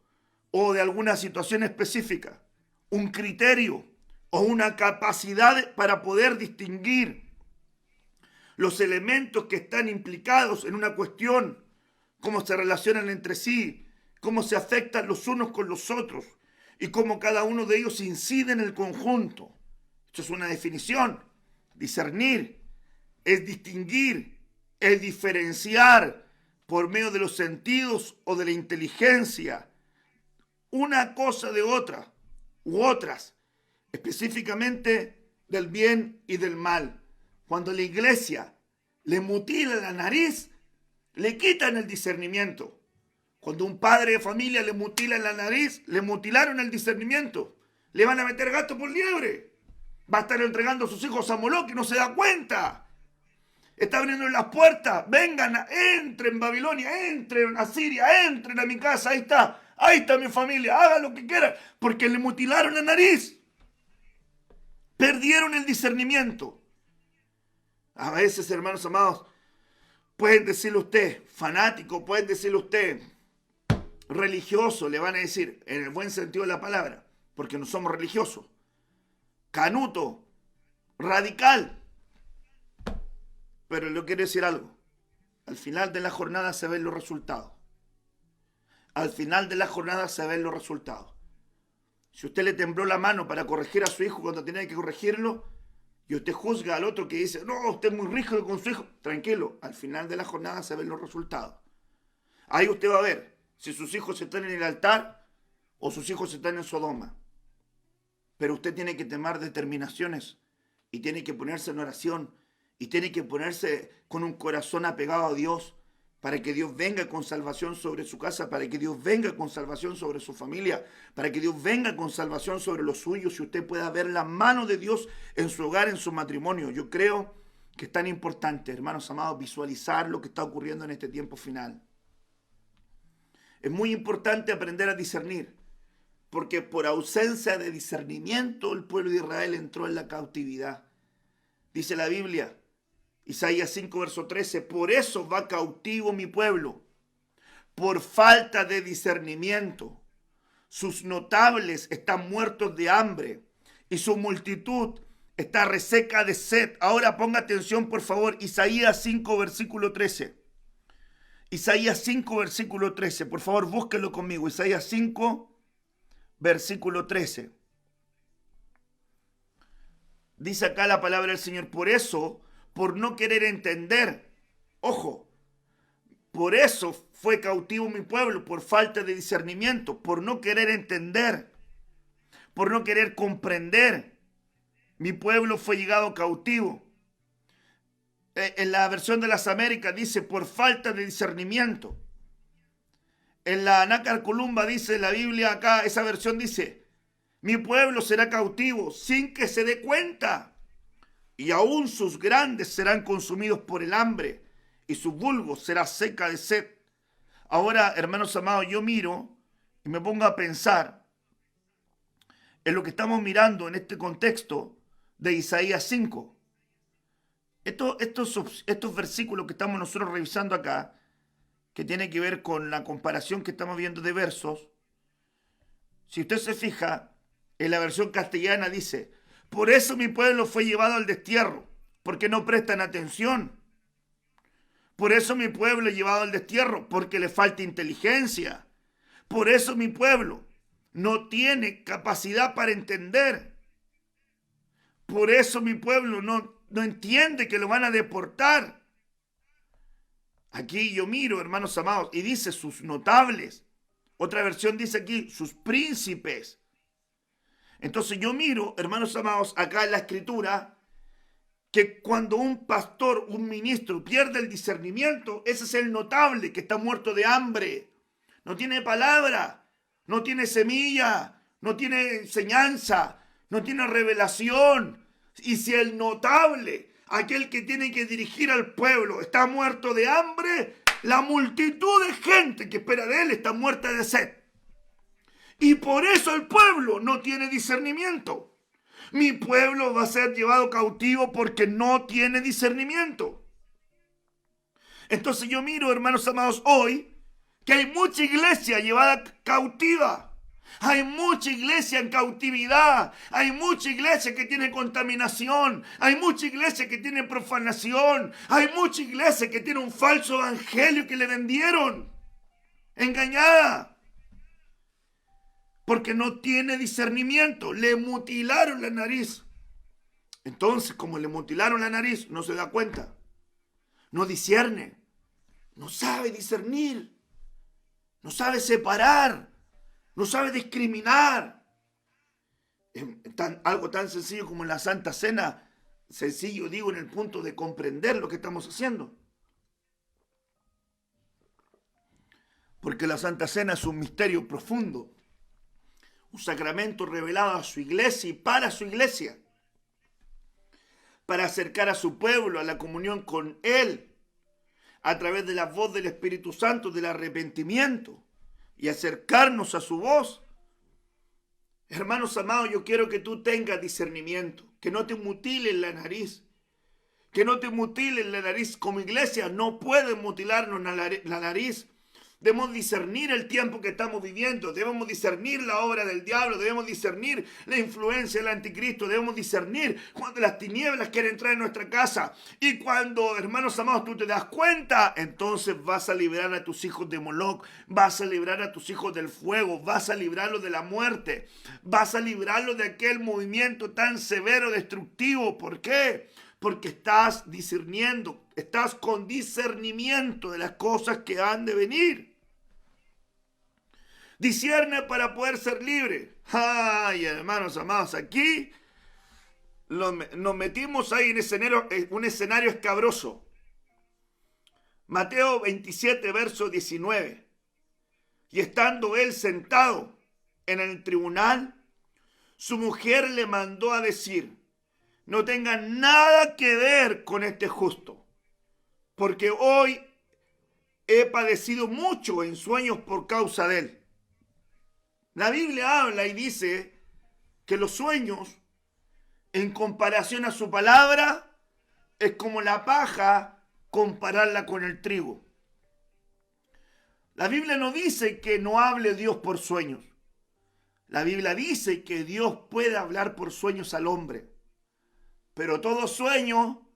o de alguna situación específica, un criterio o una capacidad para poder distinguir los elementos que están implicados en una cuestión, cómo se relacionan entre sí, cómo se afectan los unos con los otros y cómo cada uno de ellos incide en el conjunto. Esto es una definición. Discernir es distinguir, es diferenciar por medio de los sentidos o de la inteligencia una cosa de otra u otras, específicamente del bien y del mal. Cuando la iglesia le mutila la nariz, le quitan el discernimiento. Cuando un padre de familia le mutila la nariz, le mutilaron el discernimiento. Le van a meter gato por liebre. Va a estar entregando a sus hijos a Moloch y no se da cuenta. Está abriendo las puertas. Vengan, entren en Babilonia, entren a Siria, entren a mi casa. Ahí está mi familia. Hagan lo que quieran. Porque le mutilaron la nariz. Perdieron el discernimiento. A veces, hermanos amados, pueden decirle usted, fanático, pueden decirle usted, religioso, le van a decir, en el buen sentido de la palabra, porque no somos religiosos, canuto, radical. Pero le quiero decir algo, al final de la jornada se ven los resultados. Al final de la jornada se ven los resultados. Si usted le tembló la mano para corregir a su hijo cuando tenía que corregirlo, y usted juzga al otro que dice, no, usted es muy rígido con su hijo, tranquilo, al final de la jornada se ven los resultados. Ahí usted va a ver si sus hijos están en el altar o sus hijos están en Sodoma. Pero usted tiene que tomar determinaciones y tiene que ponerse en oración y tiene que ponerse con un corazón apegado a Dios para que Dios venga con salvación sobre su casa, para que Dios venga con salvación sobre su familia, para que Dios venga con salvación sobre los suyos y usted pueda ver la mano de Dios en su hogar, en su matrimonio. Yo creo que es tan importante, hermanos amados, visualizar lo que está ocurriendo en este tiempo final. Es muy importante aprender a discernir, porque por ausencia de discernimiento el pueblo de Israel entró en la cautividad. Dice la Biblia, Isaías 5, verso 13, por eso va cautivo mi pueblo, por falta de discernimiento. Sus notables están muertos de hambre y su multitud está reseca de sed. Ahora ponga atención, por favor, Isaías 5, versículo 13. Isaías 5, versículo 13. Por favor, búsquelo conmigo. Isaías 5, versículo 13. Dice acá la palabra del Señor. Por eso, por no querer entender, ojo, por eso fue cautivo mi pueblo, por falta de discernimiento, por no querer entender, por no querer comprender. Mi pueblo fue llegado cautivo. En la versión de las Américas dice por falta de discernimiento. En la Nácar Columba dice la Biblia acá, esa versión dice: mi pueblo será cautivo sin que se dé cuenta, y aún sus grandes serán consumidos por el hambre, y su vulgo será seca de sed. Ahora, hermanos amados, yo miro y me pongo a pensar en lo que estamos mirando en este contexto de Isaías 5. Estos versículos que estamos nosotros revisando acá, que tiene que ver con la comparación que estamos viendo de versos, si usted se fija, en la versión castellana dice: por eso mi pueblo fue llevado al destierro, porque no prestan atención. Por eso mi pueblo es llevado al destierro, porque le falta inteligencia. Por eso mi pueblo no tiene capacidad para entender. Por eso mi pueblo no entiende que lo van a deportar. Aquí yo miro, hermanos amados, y dice sus notables. Otra versión dice aquí sus príncipes. Entonces yo miro, hermanos amados, acá en la escritura, que cuando un pastor, un ministro pierde el discernimiento, ese es el notable que está muerto de hambre. No tiene palabra, no tiene semilla, no tiene enseñanza, no tiene revelación. Y si el notable, aquel que tiene que dirigir al pueblo, está muerto de hambre, la multitud de gente que espera de él está muerta de sed. Y por eso el pueblo no tiene discernimiento. Mi pueblo va a ser llevado cautivo porque no tiene discernimiento. Entonces yo miro, hermanos amados, hoy que hay mucha iglesia llevada cautiva. Hay mucha iglesia en cautividad. Hay mucha iglesia que tiene contaminación. Hay mucha iglesia que tiene profanación. Hay mucha iglesia que tiene un falso evangelio que le vendieron. Engañada. Porque no tiene discernimiento. Le mutilaron la nariz. Entonces, como le mutilaron la nariz, no se da cuenta. No discierne. No sabe discernir. No sabe separar. No sabe discriminar. Algo tan sencillo como en la Santa Cena. Sencillo, digo, en el punto de comprender lo que estamos haciendo. Porque la Santa Cena es un misterio profundo. Un sacramento revelado a su iglesia y para su iglesia. Para acercar a su pueblo a la comunión con Él. A través de la voz del Espíritu Santo, del arrepentimiento. Y acercarnos a su voz. Hermanos amados, yo quiero que tú tengas discernimiento. Que no te mutilen la nariz. Que no te mutilen la nariz. Como iglesia no pueden mutilarnos la nariz. Debemos discernir el tiempo que estamos viviendo. Debemos discernir la obra del diablo. Debemos discernir la influencia del anticristo. Debemos discernir cuando las tinieblas quieren entrar en nuestra casa. Y cuando, hermanos amados, tú te das cuenta, entonces vas a librar a tus hijos de Moloc. Vas a librar a tus hijos del fuego. Vas a librarlos de la muerte. Vas a librarlos de aquel movimiento tan severo, destructivo. ¿Por qué? Porque estás discerniendo, estás con discernimiento de las cosas que han de venir. Discierne para poder ser libre. Ay, hermanos amados, aquí nos metimos ahí en un escenario escabroso. Mateo 27, verso 19. Y estando él sentado en el tribunal, su mujer le mandó a decir: no tengan nada que ver con este justo, porque hoy he padecido mucho en sueños por causa de él. La Biblia habla y dice que los sueños, en comparación a su palabra, es como la paja compararla con el trigo. La Biblia no dice que no hable Dios por sueños. La Biblia dice que Dios puede hablar por sueños al hombre. Pero todo sueño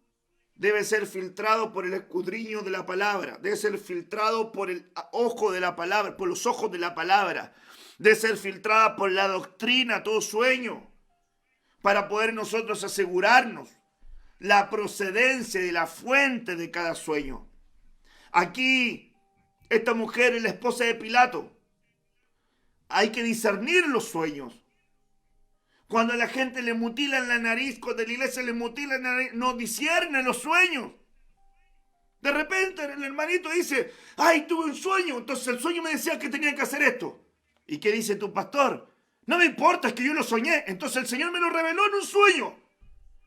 debe ser filtrado por el escudriño de la palabra. Debe ser filtrado por el ojo de la palabra, por los ojos de la palabra. Debe ser filtrada por la doctrina, todo sueño. Para poder nosotros asegurarnos la procedencia de la fuente de cada sueño. Aquí, esta mujer es la esposa de Pilato. Hay que discernir los sueños. Cuando a la gente le mutilan la nariz, cuando a la iglesia le mutilan la nariz, no disciernen los sueños. De repente el hermanito dice, ay, tuve un sueño, entonces el sueño me decía que tenía que hacer esto. ¿Y qué dice tu pastor? No me importa, es que yo lo soñé, entonces el Señor me lo reveló en un sueño.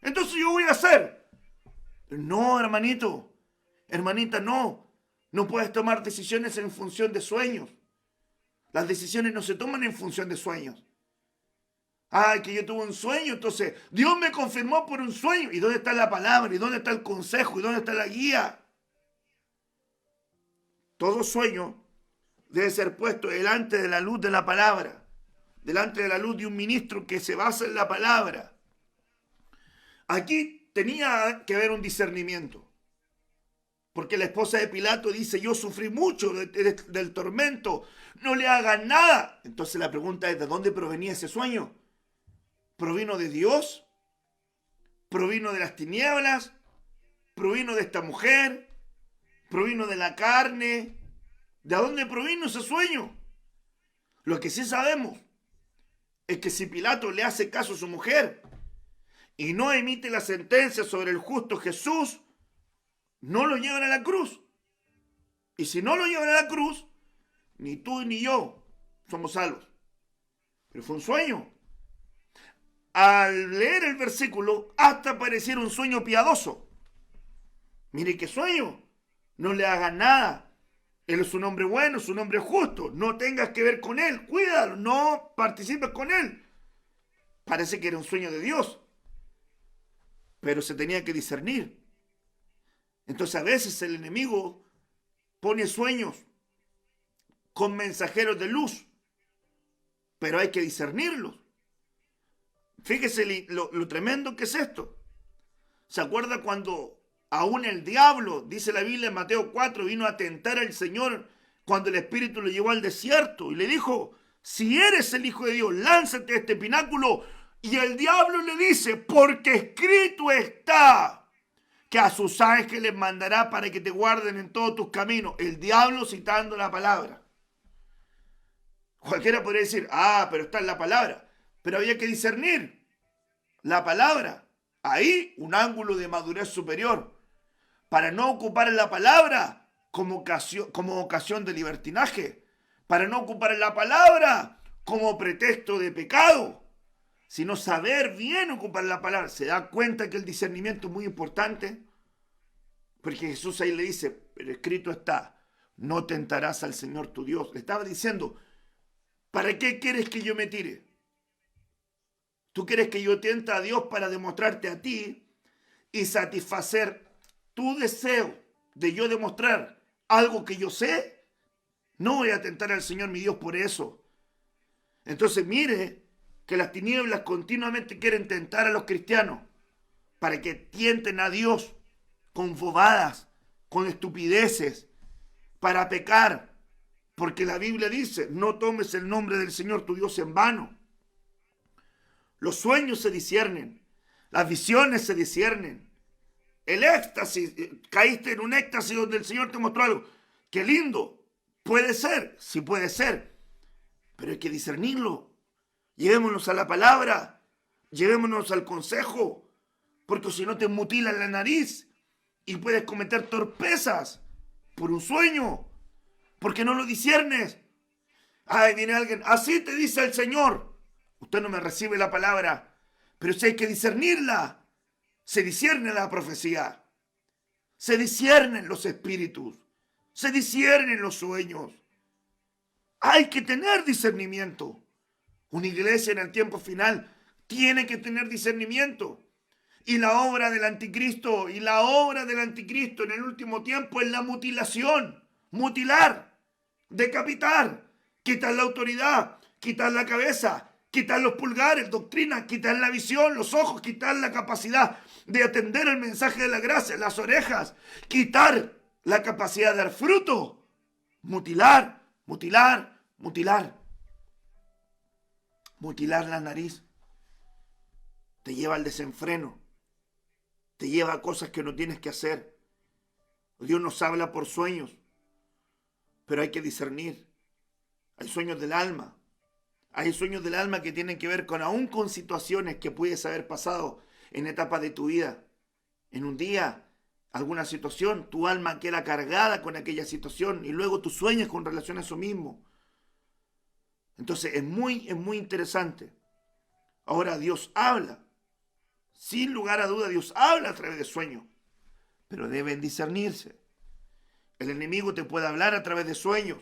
Entonces yo voy a hacer. No, hermanito, hermanita, no. No puedes tomar decisiones en función de sueños. Las decisiones no se toman en función de sueños. Ay, que yo tuve un sueño, entonces Dios me confirmó por un sueño. ¿Y dónde está la palabra? ¿Y dónde está el consejo? ¿Y dónde está la guía? Todo sueño debe ser puesto delante de la luz de la palabra, delante de la luz de un ministro que se basa en la palabra. Aquí tenía que haber un discernimiento, porque la esposa de Pilato dice, yo sufrí mucho del tormento, no le hagan nada. Entonces la pregunta es, ¿de dónde provenía ese sueño? ¿Provino de Dios? ¿Provino de las tinieblas? ¿Provino de esta mujer? ¿Provino de la carne? ¿De dónde provino ese sueño? Lo que sí sabemos es que si Pilato le hace caso a su mujer y no emite la sentencia sobre el justo Jesús, no lo llevan a la cruz. Y si no lo llevan a la cruz, ni tú ni yo somos salvos. Pero fue un sueño. Al leer el versículo, hasta pareciera un sueño piadoso. Mire qué sueño. No le hagas nada. Él es un hombre bueno, es un hombre justo. No tengas que ver con él. Cuídalo, no participes con él. Parece que era un sueño de Dios. Pero se tenía que discernir. Entonces a veces el enemigo pone sueños con mensajeros de luz. Pero hay que discernirlos. Fíjese lo tremendo que es esto. ¿Se acuerda cuando aún el diablo, dice la Biblia en Mateo 4, vino a tentar al Señor cuando el Espíritu lo llevó al desierto y le dijo, si eres el Hijo de Dios, lánzate a este pináculo? Y el diablo le dice, porque escrito está que a sus ángeles mandará para que te guarden en todos tus caminos. El diablo citando la palabra. Cualquiera podría decir, pero está en la palabra. Pero había que discernir la palabra. Ahí un ángulo de madurez superior. Para no ocupar la palabra como ocasión de libertinaje. Para no ocupar la palabra como pretexto de pecado. Sino saber bien ocupar la palabra. ¿Se da cuenta que el discernimiento es muy importante? Porque Jesús ahí le dice, pero escrito está, no tentarás al Señor tu Dios. Le estaba diciendo, ¿para qué quieres que yo me tire? ¿Tú quieres que yo tiente a Dios para demostrarte a ti y satisfacer tu deseo de yo demostrar algo que yo sé? No voy a tentar al Señor mi Dios por eso. Entonces mire que las tinieblas continuamente quieren tentar a los cristianos para que tienten a Dios con bobadas, con estupideces, para pecar. Porque la Biblia dice, no tomes el nombre del Señor tu Dios en vano. Los sueños se disciernen, las visiones se disciernen. El éxtasis, caíste en un éxtasis donde el Señor te mostró algo. ¡Qué lindo! Puede ser, sí puede ser, pero hay que discernirlo. Llevémonos a la palabra, llevémonos al consejo, porque si no te mutilan la nariz y puedes cometer torpezas por un sueño, porque no lo disciernes. Ay, viene alguien, así te dice el Señor. Usted no me recibe la palabra, pero sí hay que discernirla. Se discierne la profecía, se disciernen los espíritus, se disciernen los sueños. Hay que tener discernimiento. Una iglesia en el tiempo final tiene que tener discernimiento. Y la obra del anticristo, en el último tiempo es la mutilación. Mutilar, decapitar, quitar la autoridad, quitar la cabeza, quitar los pulgares, doctrina, quitar la visión, los ojos, quitar la capacidad de atender el mensaje de la gracia, las orejas, quitar la capacidad de dar fruto. Mutilar, mutilar, mutilar. Mutilar la nariz te lleva al desenfreno, te lleva a cosas que no tienes que hacer. Dios nos habla por sueños, pero hay que discernir. Hay sueños del alma. Hay sueños del alma que tienen que ver aún con situaciones que puedes haber pasado en etapas de tu vida. En un día alguna situación, tu alma queda cargada con aquella situación y luego tú sueñas con relación a eso mismo. Entonces es muy interesante. Ahora Dios habla. Sin lugar a duda Dios habla a través de sueños, pero deben discernirse. El enemigo te puede hablar a través de sueños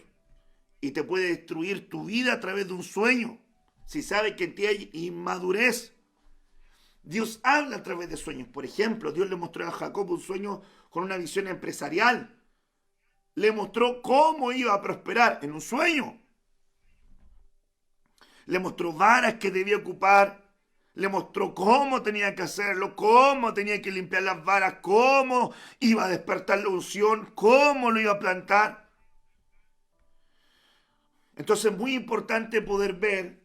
y te puede destruir tu vida a través de un sueño, si sabe que en ti hay inmadurez. Dios habla a través de sueños. Por ejemplo, Dios le mostró a Jacob un sueño con una visión empresarial. Le mostró cómo iba a prosperar en un sueño. Le mostró varas que debía ocupar. Le mostró cómo tenía que hacerlo, cómo tenía que limpiar las varas, cómo iba a despertar la unción, cómo lo iba a plantar. Entonces es muy importante poder ver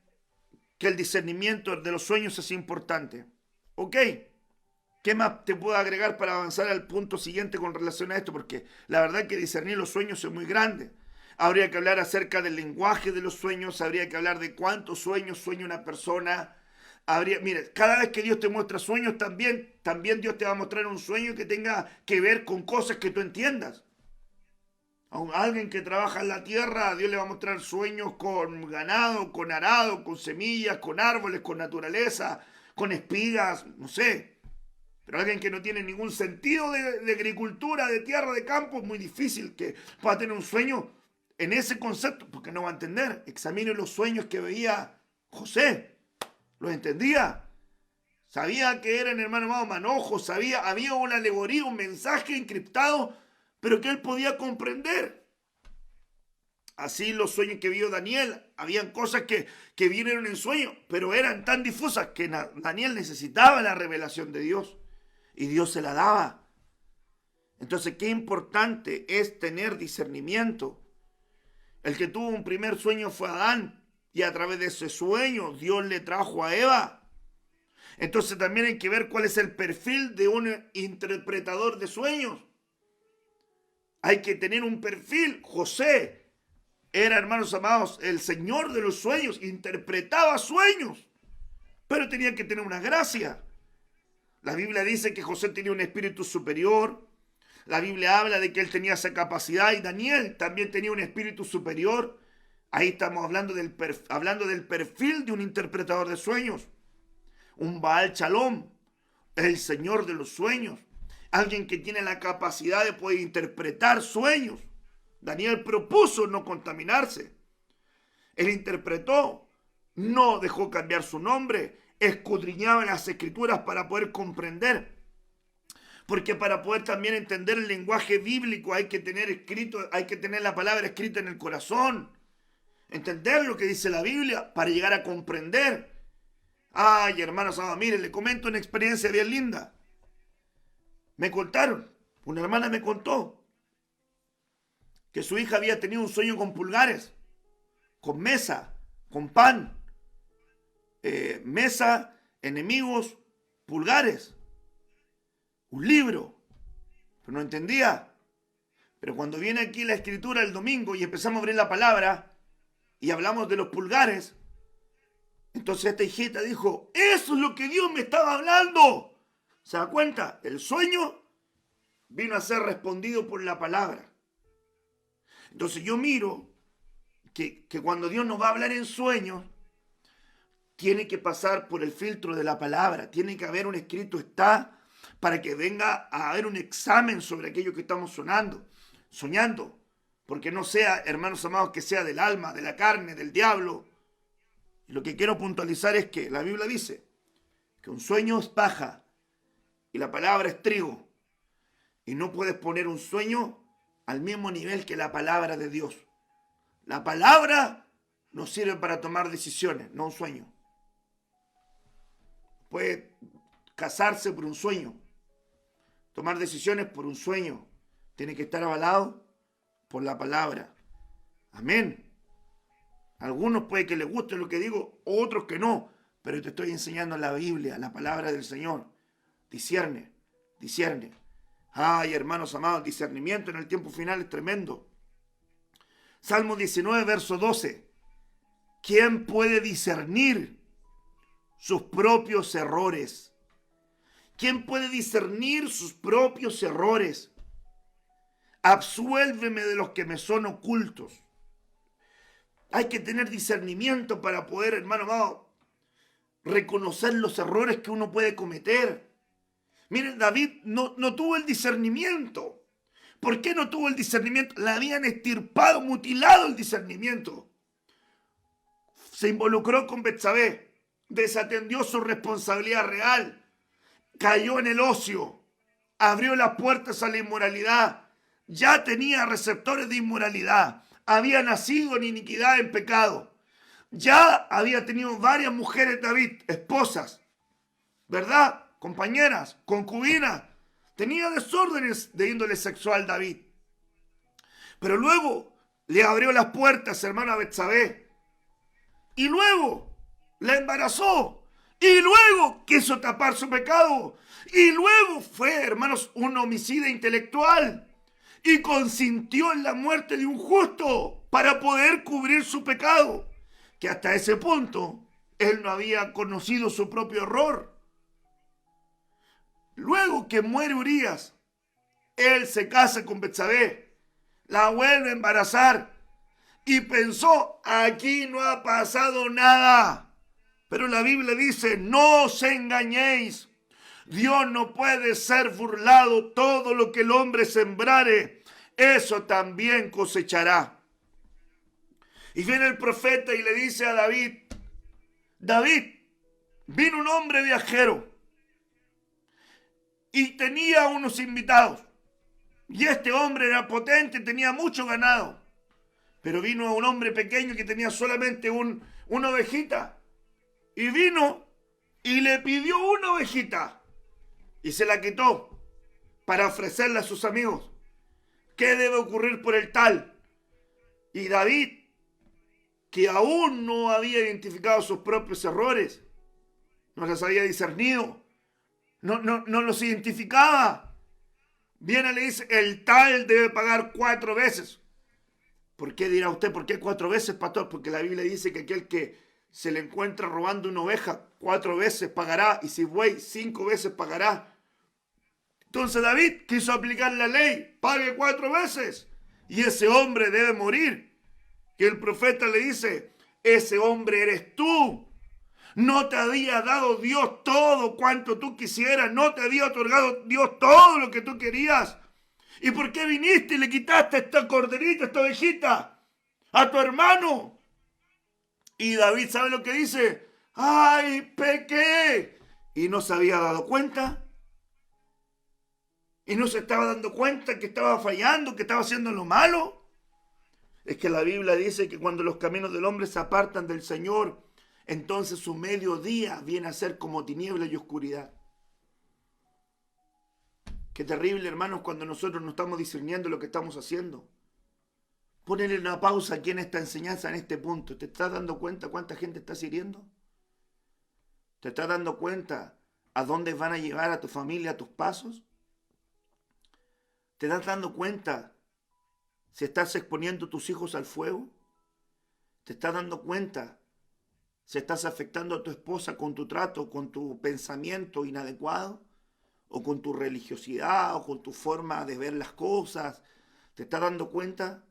que el discernimiento de los sueños es importante. ¿Ok? ¿Qué más te puedo agregar para avanzar al punto siguiente con relación a esto? Porque la verdad que discernir los sueños es muy grande. Habría que hablar acerca del lenguaje de los sueños, habría que hablar de cuántos sueños sueña una persona. Mire, cada vez que Dios te muestra sueños, también Dios te va a mostrar un sueño que tenga que ver con cosas que tú entiendas. A alguien que trabaja en la tierra, Dios le va a mostrar sueños con ganado, con arado, con semillas, con árboles, con naturaleza, con espigas, no sé. Pero alguien que no tiene ningún sentido de agricultura, de tierra, de campo, es muy difícil que pueda tener un sueño en ese concepto, porque no va a entender. Examine los sueños que veía José. Los entendía. Sabía que eran, hermano amado, manojos. Había una alegoría, un mensaje encriptado, pero que él podía comprender. Así los sueños que vio Daniel, habían cosas que vinieron en sueño, pero eran tan difusas que Daniel necesitaba la revelación de Dios y Dios se la daba. Entonces, qué importante es tener discernimiento. El que tuvo un primer sueño fue Adán y a través de ese sueño Dios le trajo a Eva. Entonces también hay que ver cuál es el perfil de un interpretador de sueños. Hay que tener un perfil. José era, hermanos amados, el señor de los sueños, interpretaba sueños, pero tenía que tener una gracia. La Biblia dice que José tenía un espíritu superior. La Biblia habla de que él tenía esa capacidad y Daniel también tenía un espíritu superior. Ahí estamos hablando del perfil de un interpretador de sueños. Un Baal Shalom, el señor de los sueños. Alguien que tiene la capacidad de poder interpretar sueños. Daniel propuso no contaminarse. Él interpretó, no dejó cambiar su nombre, escudriñaba las escrituras para poder comprender. Porque para poder también entender el lenguaje bíblico hay que tener la palabra escrita en el corazón. Entender lo que dice la Biblia para llegar a comprender. Ay, hermanos, miren, le comento una experiencia bien linda. Me contaron, una hermana me contó que su hija había tenido un sueño con pulgares, con mesa, con pan, mesa, enemigos, pulgares, un libro, pero no entendía. Pero cuando viene aquí la escritura el domingo y empezamos a abrir la palabra y hablamos de los pulgares, entonces esta hijita dijo, eso es lo que Dios me estaba hablando. ¿Se da cuenta? El sueño vino a ser respondido por la palabra. Entonces yo miro que cuando Dios nos va a hablar en sueños, tiene que pasar por el filtro de la palabra. Tiene que haber un escrito está para que venga a haber un examen sobre aquello que estamos soñando. Porque no sea, hermanos amados, que sea del alma, de la carne, del diablo. Y lo que quiero puntualizar es que la Biblia dice que un sueño es paja y la palabra es trigo. Y no puedes poner un sueño al mismo nivel que la palabra de Dios. La palabra nos sirve para tomar decisiones, no un sueño. Puede casarse por un sueño, tomar decisiones por un sueño. Tiene que estar avalado por la palabra. Amén. Algunos puede que les guste lo que digo, otros que no. Pero te estoy enseñando la Biblia, la palabra del Señor. Discierne. Ay, hermanos amados, discernimiento en el tiempo final es tremendo. Salmo 19, verso 12. ¿Quién puede discernir sus propios errores? ¿Quién puede discernir sus propios errores? Absuélveme de los que me son ocultos. Hay que tener discernimiento para poder, hermano amado, reconocer los errores que uno puede cometer. Miren, David no tuvo el discernimiento. ¿Por qué no tuvo el discernimiento? Le habían extirpado, mutilado el discernimiento. Se involucró con Betsabé, desatendió su responsabilidad real, cayó en el ocio, abrió las puertas a la inmoralidad, ya tenía receptores de inmoralidad, había nacido en iniquidad, en pecado, ya había tenido varias mujeres David, esposas, ¿verdad? Compañeras, concubinas, tenía desórdenes de índole sexual David. Pero luego le abrió las puertas, hermana Betsabé, y luego la embarazó, y luego quiso tapar su pecado, y luego fue, hermanos, un homicida intelectual, y consintió en la muerte de un justo para poder cubrir su pecado, que hasta ese punto él no había conocido su propio error. Luego que muere Urías, él se casa con Betsabé, la vuelve a embarazar y pensó, aquí no ha pasado nada. Pero la Biblia dice, no os engañéis. Dios no puede ser burlado. Todo lo que el hombre sembrare, eso también cosechará. Y viene el profeta y le dice a David, David, vino un hombre viajero y tenía unos invitados. Y este hombre era potente, tenía mucho ganado. Pero vino un hombre pequeño que tenía solamente una ovejita. Y vino y le pidió una ovejita. Y se la quitó para ofrecerla a sus amigos. ¿Qué debe ocurrir por el tal? Y David, que aún no había identificado sus propios errores, no los había discernido, no los identificaba, viene y le dice, el tal debe pagar 4 veces. ¿Por qué dirá usted? ¿Por qué 4 veces, pastor? Porque la Biblia dice que aquel que se le encuentra robando una oveja, 4 veces pagará, y si buey, 5 veces pagará. Entonces David quiso aplicar la ley, pague 4 veces, y ese hombre debe morir. Y el profeta le dice, ese hombre eres tú. No te había dado Dios todo cuanto tú quisieras, no te había otorgado Dios todo lo que tú querías. ¿Y por qué viniste y le quitaste esta corderita, esta ovejita a tu hermano? Y David, ¿sabe lo que dice? ¡Ay, pequé! Y no se había dado cuenta. Y no se estaba dando cuenta que estaba fallando, que estaba haciendo lo malo. Es que la Biblia dice que cuando los caminos del hombre se apartan del Señor, entonces su mediodía viene a ser como tiniebla y oscuridad. Qué terrible, hermanos, cuando nosotros no estamos discerniendo lo que estamos haciendo. Ponle una pausa aquí en esta enseñanza, en este punto. ¿Te estás dando cuenta cuánta gente estás hiriendo? ¿Te estás dando cuenta a dónde van a llevar a tu familia tus pasos? ¿Te estás dando cuenta si estás exponiendo a tus hijos al fuego? ¿Te estás dando cuenta si estás afectando a tu esposa con tu trato, con tu pensamiento inadecuado? ¿O con tu religiosidad, o con tu forma de ver las cosas? ¿Te estás dando cuenta?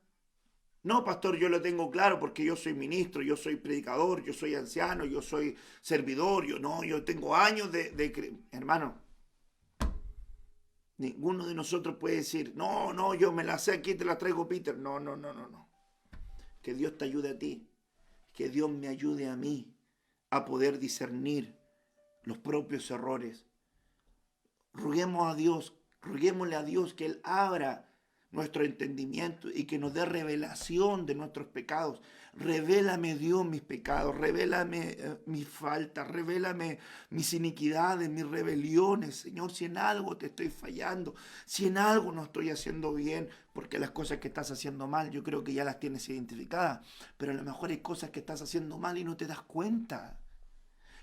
No, pastor, yo lo tengo claro porque yo soy ministro, yo soy predicador, yo soy anciano, yo soy servidor, yo tengo años de... Hermano, ninguno de nosotros puede decir, no, yo me la sé aquí, te la traigo, Peter. No. Que Dios te ayude a ti, que Dios me ayude a mí a poder discernir los propios errores. Roguémosle a Dios que Él abra nuestro entendimiento y que nos dé revelación de nuestros pecados. Revélame, Dios, mis pecados, revélame mis faltas, revélame mis iniquidades, mis rebeliones. Señor, si en algo te estoy fallando, si en algo no estoy haciendo bien, porque las cosas que estás haciendo mal, yo creo que ya las tienes identificadas, pero a lo mejor hay cosas que estás haciendo mal y no te das cuenta.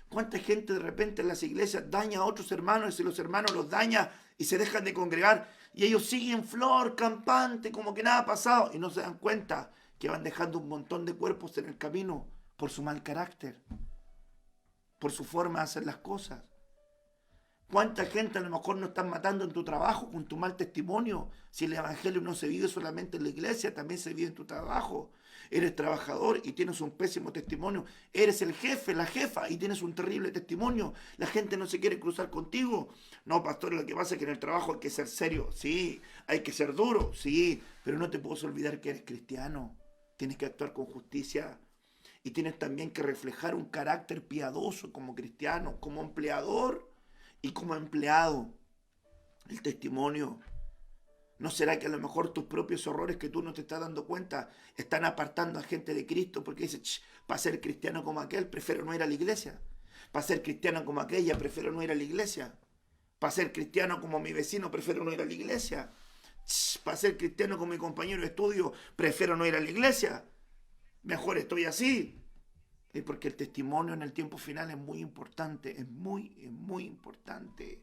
¿Cuánta gente de repente en las iglesias daña a otros hermanos y los hermanos los daña y se dejan de congregar y ellos siguen flor, campante, como que nada ha pasado y no se dan cuenta que van dejando un montón de cuerpos en el camino por su mal carácter, por su forma de hacer las cosas? ¿Cuánta gente a lo mejor no están matando en tu trabajo con tu mal testimonio? Si el evangelio no se vive solamente en la iglesia, también se vive en tu trabajo. Eres trabajador y tienes un pésimo testimonio. Eres el jefe, la jefa y tienes un terrible testimonio. La gente no se quiere cruzar contigo. No, pastor, lo que pasa es que en el trabajo hay que ser serio. Sí, hay que ser duro. Sí, pero no te puedes olvidar que eres cristiano. Tienes que actuar con justicia. Y tienes también que reflejar un carácter piadoso como cristiano, como empleador y como empleado. El testimonio. ¿No será que a lo mejor tus propios errores que tú no te estás dando cuenta están apartando a gente de Cristo? Porque dices, para ser cristiano como aquel, prefiero no ir a la iglesia. Para ser cristiano como aquella, prefiero no ir a la iglesia. Para ser cristiano como mi vecino, prefiero no ir a la iglesia. Para ser cristiano como mi compañero de estudio, prefiero no ir a la iglesia. Mejor estoy así. Es porque el testimonio en el tiempo final es muy importante, es muy importante.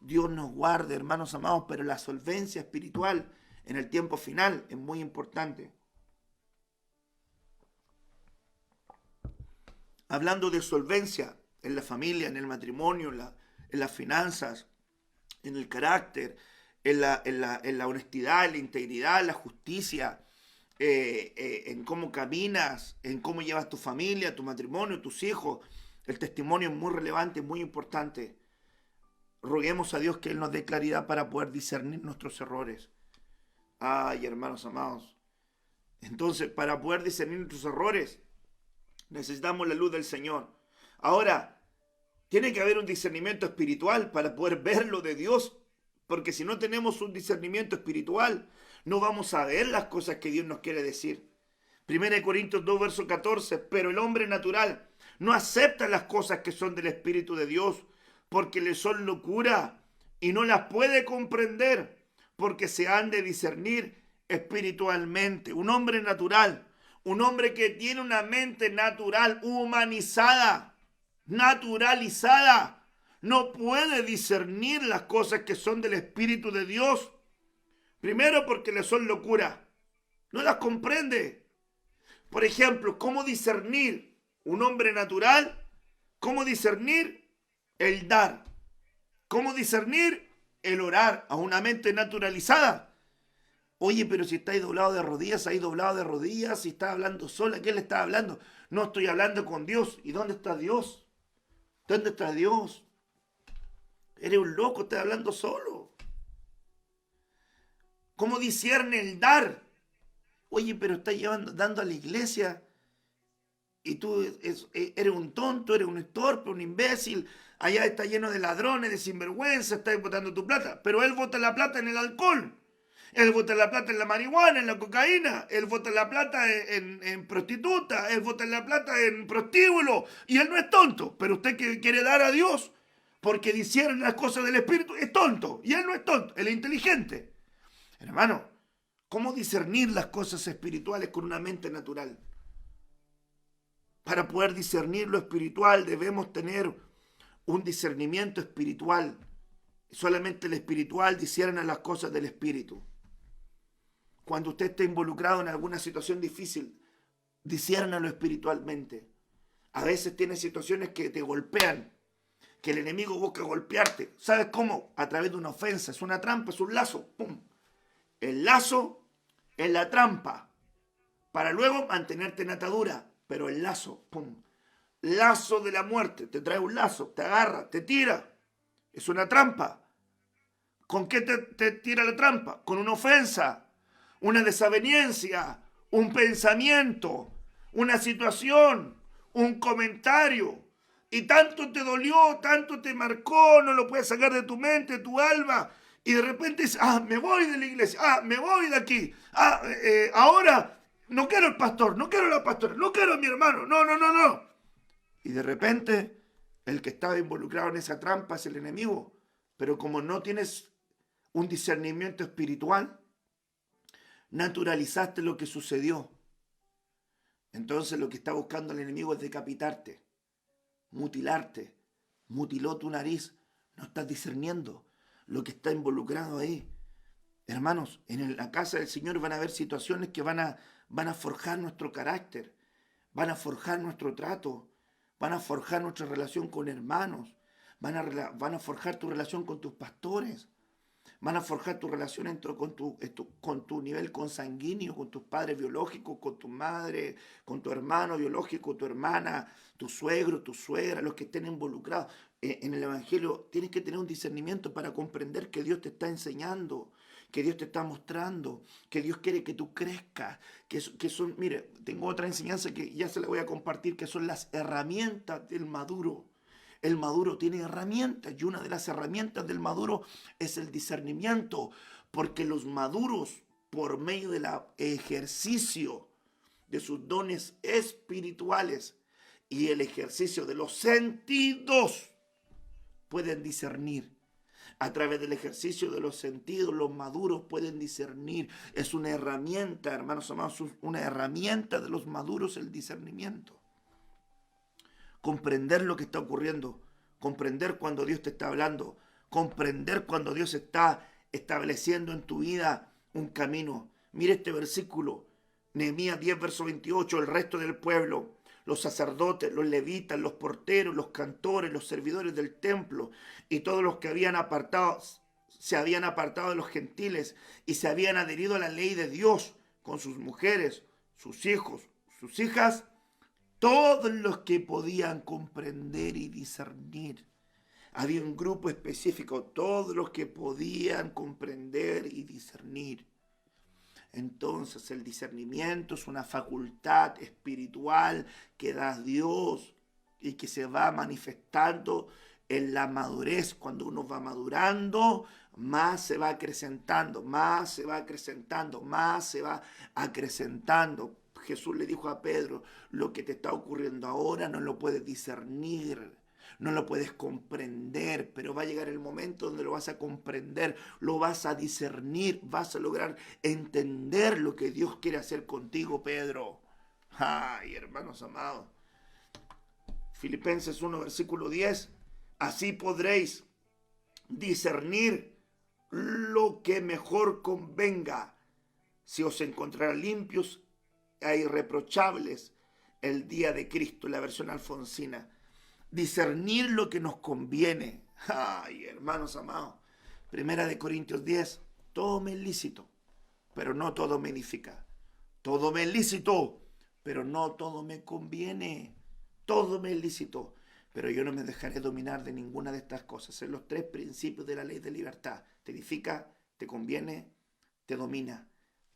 Dios nos guarde, hermanos amados, pero la solvencia espiritual en el tiempo final es muy importante. Hablando de solvencia en la familia, en el matrimonio, en las finanzas, en el carácter, en la honestidad, en la integridad, en la justicia, en cómo caminas, en cómo llevas tu familia, tu matrimonio, tus hijos. El testimonio es muy relevante, muy importante. Roguemos a Dios que Él nos dé claridad para poder discernir nuestros errores. Ay, hermanos amados. Entonces, para poder discernir nuestros errores, necesitamos la luz del Señor. Ahora, tiene que haber un discernimiento espiritual para poder ver lo de Dios. Porque si no tenemos un discernimiento espiritual, no vamos a ver las cosas que Dios nos quiere decir. 1 Corintios 2, verso 14. Pero el hombre natural no acepta las cosas que son del Espíritu de Dios, porque le son locura y no las puede comprender, porque se han de discernir espiritualmente. Un hombre natural, un hombre que tiene una mente natural, humanizada, naturalizada, no puede discernir las cosas que son del Espíritu de Dios. Primero porque le son locura, no las comprende. Por ejemplo, ¿cómo discernir un hombre natural? ¿Cómo discernir el dar? ¿Cómo discernir el orar a una mente naturalizada? Oye, pero si estáis doblado de rodillas, ahí doblado de rodillas, si está hablando sola, ¿qué le está hablando? No estoy hablando con Dios. ¿Y dónde está Dios? ¿Dónde está Dios? Eres un loco, estás hablando solo. ¿Cómo discierne el dar? Oye, pero estás dando a la iglesia y tú eres un tonto, eres un torpe, un imbécil. Allá está lleno de ladrones, de sinvergüenza, estás botando tu plata. Pero él bota la plata en el alcohol. Él bota la plata en la marihuana, en la cocaína. Él bota la plata en prostituta. Él bota la plata en prostíbulo. Y él no es tonto. Pero usted que quiere dar a Dios porque discierne las cosas del Espíritu es tonto. Y él no es tonto, él es inteligente. Hermano, ¿cómo discernir las cosas espirituales con una mente natural? Para poder discernir lo espiritual debemos tener un discernimiento espiritual. Solamente el espiritual discierne las cosas del Espíritu. Cuando usted esté involucrado en alguna situación difícil, disciérnalo espiritualmente. A veces tiene situaciones que te golpean, que el enemigo busca golpearte. ¿Sabes cómo? A través de una ofensa. Es una trampa, es un lazo. ¡Pum! El lazo es la trampa para luego mantenerte en atadura. Pero el lazo, ¡pum! Lazo de la muerte. Te trae un lazo, te agarra, te tira. Es una trampa. ¿Con qué te tira la trampa? Con una ofensa, una desaveniencia, un pensamiento, una situación, un comentario. Y tanto te dolió, tanto te marcó, no lo puedes sacar de tu mente, de tu alma. Y de repente dices, me voy de la iglesia, me voy de aquí. Ahora no quiero el pastor, no quiero la pastora, no quiero a mi hermano, no. Y de repente el que estaba involucrado en esa trampa es el enemigo. Pero como no tienes un discernimiento espiritual, naturalizaste lo que sucedió. Entonces lo que está buscando el enemigo es decapitarte, mutilarte. Mutiló tu nariz. No estás discerniendo lo que está involucrado ahí. Hermanos, en la casa del Señor van a haber situaciones que van a forjar nuestro carácter, van a forjar nuestro trato, van a forjar nuestra relación con hermanos, van a forjar tu relación con tus pastores. Van a forjar tu relación con tu nivel consanguíneo, con tus padres biológicos, con tu madre, con tu hermano biológico, tu hermana, tu suegro, tu suegra, los que estén involucrados en el Evangelio. Tienes que tener un discernimiento para comprender que Dios te está enseñando, que Dios te está mostrando, que Dios quiere que tú crezcas, mire, tengo otra enseñanza que ya se la voy a compartir, que son las herramientas del maduro. El maduro tiene herramientas y una de las herramientas del maduro es el discernimiento, porque los maduros, por medio del ejercicio de sus dones espirituales y el ejercicio de los sentidos, pueden discernir. A través del ejercicio de los sentidos, los maduros pueden discernir. Es una herramienta, hermanos amados, una herramienta de los maduros el discernimiento. Comprender lo que está ocurriendo, comprender cuando Dios te está hablando, comprender cuando Dios está estableciendo en tu vida un camino. Mire este versículo, Nehemías 10, verso 28, el resto del pueblo, los sacerdotes, los levitas, los porteros, los cantores, los servidores del templo y todos los que se habían apartado de los gentiles y se habían adherido a la ley de Dios con sus mujeres, sus hijos, sus hijas, todos los que podían comprender y discernir. Había un grupo específico, todos los que podían comprender y discernir. Entonces el discernimiento es una facultad espiritual que da Dios y que se va manifestando en la madurez. Cuando uno va madurando, más se va acrecentando, más se va acrecentando, más se va acrecentando. Jesús le dijo a Pedro, lo que te está ocurriendo ahora no lo puedes discernir, no lo puedes comprender, pero va a llegar el momento donde lo vas a comprender, lo vas a discernir, vas a lograr entender lo que Dios quiere hacer contigo, Pedro. Ay, hermanos amados. Filipenses 1, versículo 10. Así podréis discernir lo que mejor convenga, si os encontrará limpios e irreprochables el día de Cristo, la versión alfonsina. Discernir lo que nos conviene. Ay, hermanos amados. Primera de Corintios 10. Todo me es lícito, pero no todo me edifica. Todo me es lícito, pero no todo me conviene. Todo me es lícito, pero yo no me dejaré dominar de ninguna de estas cosas. Son los 3 principios de la ley de libertad. Te edifica, te conviene, te domina.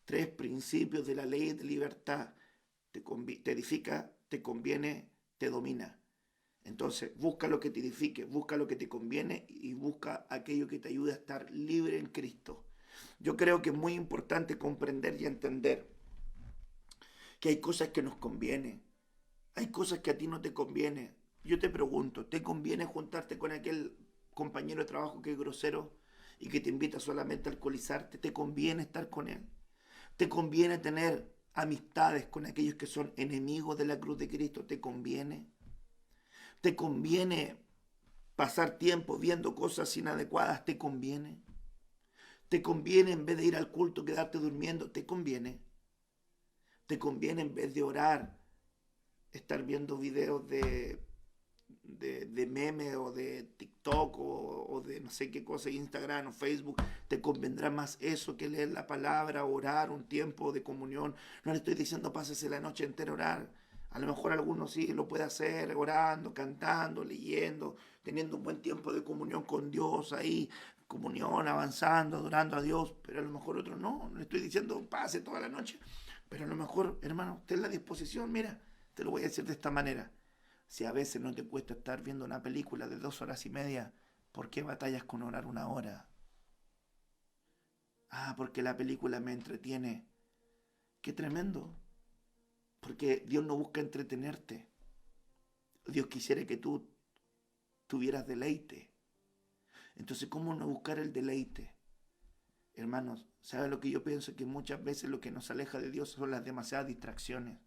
3 principios de la ley de libertad. Te edifica, te conviene, te domina. Entonces, busca lo que te edifique, busca lo que te conviene y busca aquello que te ayude a estar libre en Cristo. Yo creo que es muy importante comprender y entender que hay cosas que nos convienen, hay cosas que a ti no te conviene. Yo te pregunto, ¿te conviene juntarte con aquel compañero de trabajo que es grosero y que te invita solamente a alcoholizarte? ¿Te conviene estar con él? ¿Te conviene tener amistades con aquellos que son enemigos de la cruz de Cristo? ¿Te conviene? ¿Te conviene pasar tiempo viendo cosas inadecuadas? ¿Te conviene? ¿Te conviene en vez de ir al culto quedarte durmiendo? ¿Te conviene? ¿Te conviene en vez de orar estar viendo videos de memes o de TikTok o de no sé qué cosa, Instagram o Facebook? ¿Te convendrá más eso que leer la palabra, orar, un tiempo de comunión? No le estoy diciendo pásese la noche entera a orar. A lo mejor algunos sí lo puede hacer orando, cantando, leyendo, teniendo un buen tiempo de comunión con Dios ahí, comunión, avanzando, adorando a Dios, pero a lo mejor otros no. No le estoy diciendo pase toda la noche, pero a lo mejor, hermano, ten la disposición. Mira, te lo voy a decir de esta manera. Si a veces no te cuesta estar viendo una película de 2 horas y media, ¿por qué batallas con orar 1 hora? Ah, porque la película me entretiene. ¡Qué tremendo! Porque Dios no busca entretenerte. Dios quisiera que tú tuvieras deleite. Entonces, ¿cómo no buscar el deleite? Hermanos, ¿saben lo que yo pienso? Que muchas veces lo que nos aleja de Dios son las demasiadas distracciones.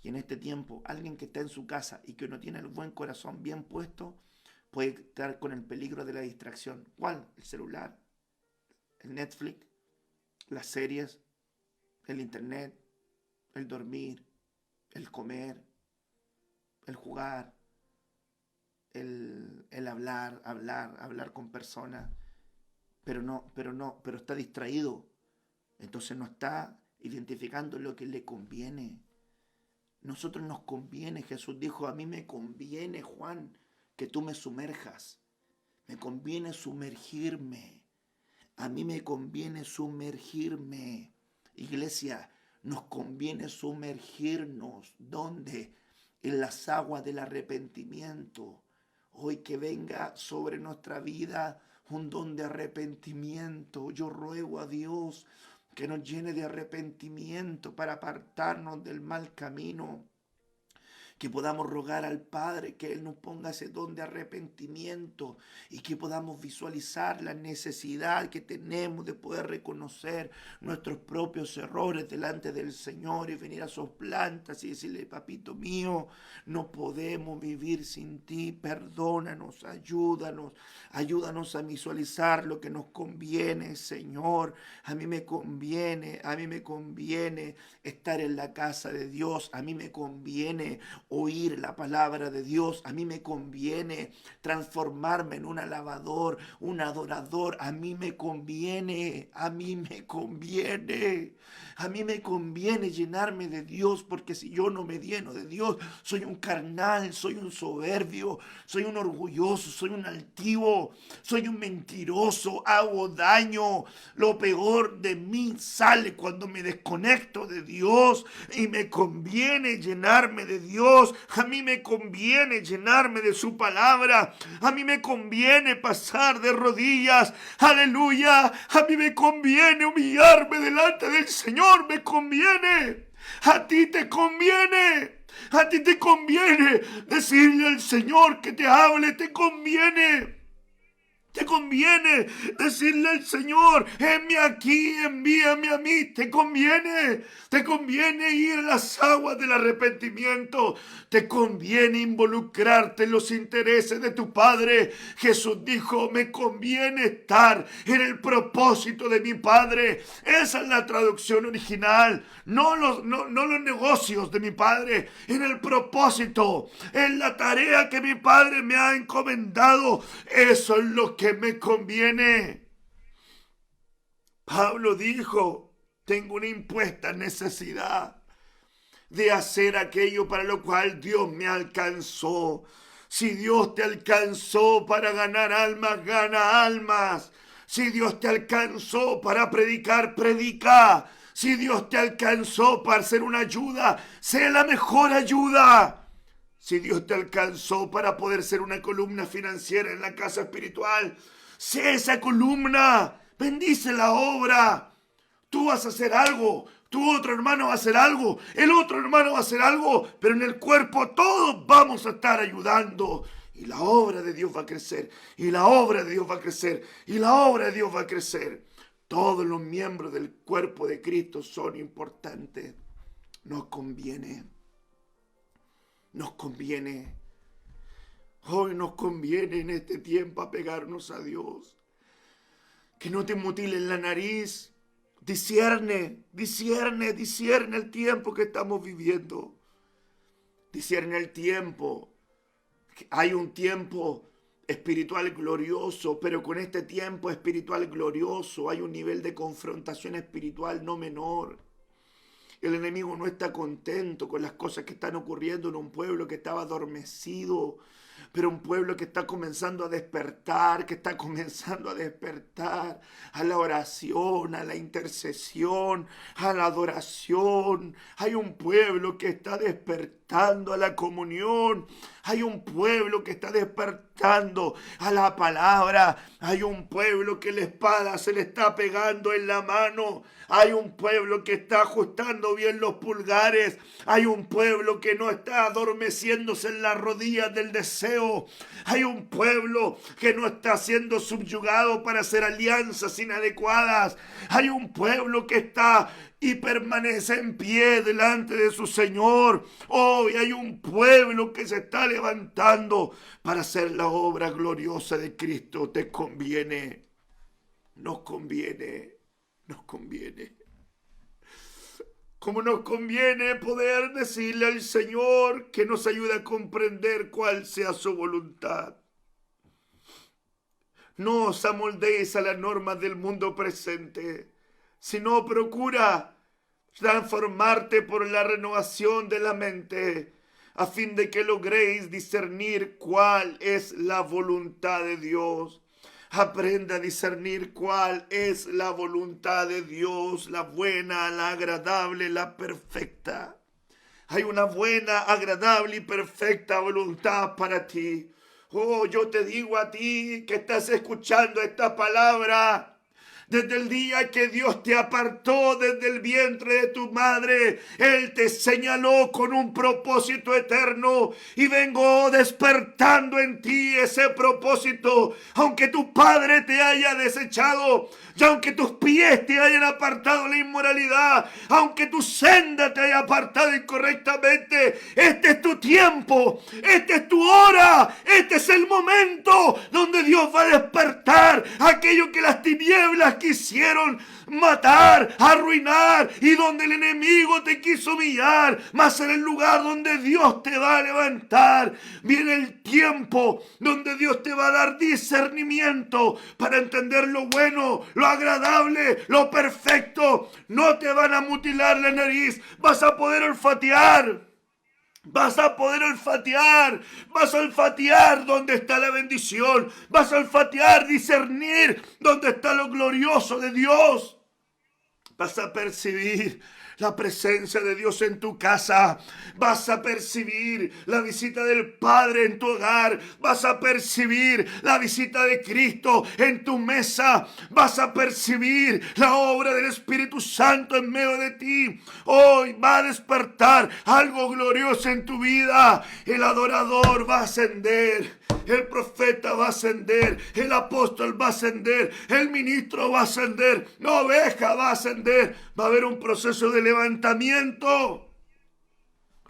Y en este tiempo, alguien que está en su casa y que no tiene el buen corazón bien puesto, puede estar con el peligro de la distracción. ¿Cuál? El celular, el Netflix, las series, el internet, el dormir, el comer, el jugar, el hablar con personas, pero está distraído. Entonces no está identificando lo que le conviene. Nosotros nos conviene, Jesús dijo, a mí me conviene, Juan, que tú me sumerjas. Me conviene sumergirme. A mí me conviene sumergirme. Iglesia, nos conviene sumergirnos. ¿Dónde? En las aguas del arrepentimiento. Hoy que venga sobre nuestra vida un don de arrepentimiento. Yo ruego a Dios que nos llene de arrepentimiento para apartarnos del mal camino. Que podamos rogar al Padre que Él nos ponga ese don de arrepentimiento y que podamos visualizar la necesidad que tenemos de poder reconocer nuestros propios errores delante del Señor y venir a sus plantas y decirle, papito mío, no podemos vivir sin ti, perdónanos, ayúdanos a visualizar lo que nos conviene, Señor. A mí me conviene estar en la casa de Dios, a mí me conviene oír la palabra de Dios, a mí me conviene transformarme en un alabador, un adorador, a mí me conviene llenarme de Dios, porque si yo no me lleno de Dios, soy un carnal, soy un soberbio, soy un orgulloso, soy un altivo, soy un mentiroso, hago daño. Lo peor de mí sale cuando me desconecto de Dios y me conviene llenarme de Dios. A mí me conviene llenarme de su palabra. A mí me conviene pasar de rodillas. Aleluya. A mí me conviene humillarme delante del Señor. Me conviene. A ti te conviene. A ti te conviene decirle al Señor que te hable. Te conviene. Te conviene decirle al Señor, envíame aquí, envíame a mí. Te conviene ir a las aguas del arrepentimiento. Te conviene involucrarte en los intereses de tu Padre. Jesús dijo, me conviene estar en el propósito de mi Padre. Esa es la traducción original. No los negocios de mi Padre, en el propósito, en la tarea que mi Padre me ha encomendado. Eso es lo que me conviene. Pablo dijo, tengo una impuesta necesidad de hacer aquello para lo cual Dios me alcanzó. Si Dios te alcanzó para ganar almas, gana almas. Si Dios te alcanzó para predicar, predica. Si Dios te alcanzó para ser una ayuda, sé la mejor ayuda. Si Dios te alcanzó para poder ser una columna financiera en la casa espiritual, sé esa columna. Bendice la obra. Tú vas a hacer algo. Tu otro hermano va a hacer algo. El otro hermano va a hacer algo. Pero en el cuerpo todos vamos a estar ayudando. Y la obra de Dios va a crecer. Y la obra de Dios va a crecer. Y la obra de Dios va a crecer. Todos los miembros del cuerpo de Cristo son importantes. Nos conviene. Nos conviene. Hoy nos conviene en este tiempo apegarnos a Dios. Que no te mutilen la nariz. Discierne el tiempo que estamos viviendo. Discierne el tiempo. Hay un tiempo espiritual glorioso, pero con este tiempo espiritual glorioso hay un nivel de confrontación espiritual no menor. El enemigo no está contento con las cosas que están ocurriendo en un pueblo que estaba adormecido, pero un pueblo que está comenzando a despertar, a la oración, a la intercesión, a la adoración. Hay un pueblo que está despertando a la comunión. Hay un pueblo que está despertando a la palabra. Hay un pueblo que la espada se le está pegando en la mano. Hay un pueblo que está ajustando bien los pulgares. Hay un pueblo que no está adormeciéndose en las rodillas del deseo. Hay un pueblo que no está siendo subyugado para hacer alianzas inadecuadas. Hay un pueblo que está y permanece en pie delante de su Señor. Hoy hay un pueblo que se está levantando para hacer la obra gloriosa de Cristo. Te conviene, nos conviene. Como nos conviene poder decirle al Señor que nos ayude a comprender cuál sea su voluntad. No os amoldéis a las normas del mundo presente, sino procura transformarte por la renovación de la mente, a fin de que logréis discernir cuál es la voluntad de Dios. Aprenda a discernir cuál es la voluntad de Dios, la buena, la agradable, la perfecta. Hay una buena, agradable y perfecta voluntad para ti. Oh, yo te digo a ti que estás escuchando esta palabra. Desde el día que Dios te apartó desde el vientre de tu madre, Él te señaló con un propósito eterno y vengo despertando en ti ese propósito. Aunque tu padre te haya desechado y aunque tus pies te hayan apartado de la inmoralidad, aunque tu senda te haya apartado incorrectamente, este es tu tiempo, esta es tu hora, este es el momento donde Dios va a despertar aquello que las tinieblas quisieron matar, arruinar y donde el enemigo te quiso humillar, mas en el lugar donde Dios te va a levantar, viene el tiempo donde Dios te va a dar discernimiento para entender lo bueno, lo agradable, lo perfecto. No te van a mutilar la nariz, vas a poder olfatear. Vas a poder olfatear, vas a olfatear donde está la bendición, vas a olfatear, discernir donde está lo glorioso de Dios. Vas a percibir la presencia de Dios en tu casa. Vas a percibir la visita del Padre en tu hogar. Vas a percibir la visita de Cristo en tu mesa. Vas a percibir la obra del Espíritu Santo en medio de ti. Hoy va a despertar algo glorioso en tu vida. El adorador va a ascender. El profeta va a ascender, el apóstol va a ascender, el ministro va a ascender, la oveja va a ascender. Va a haber un proceso de levantamiento.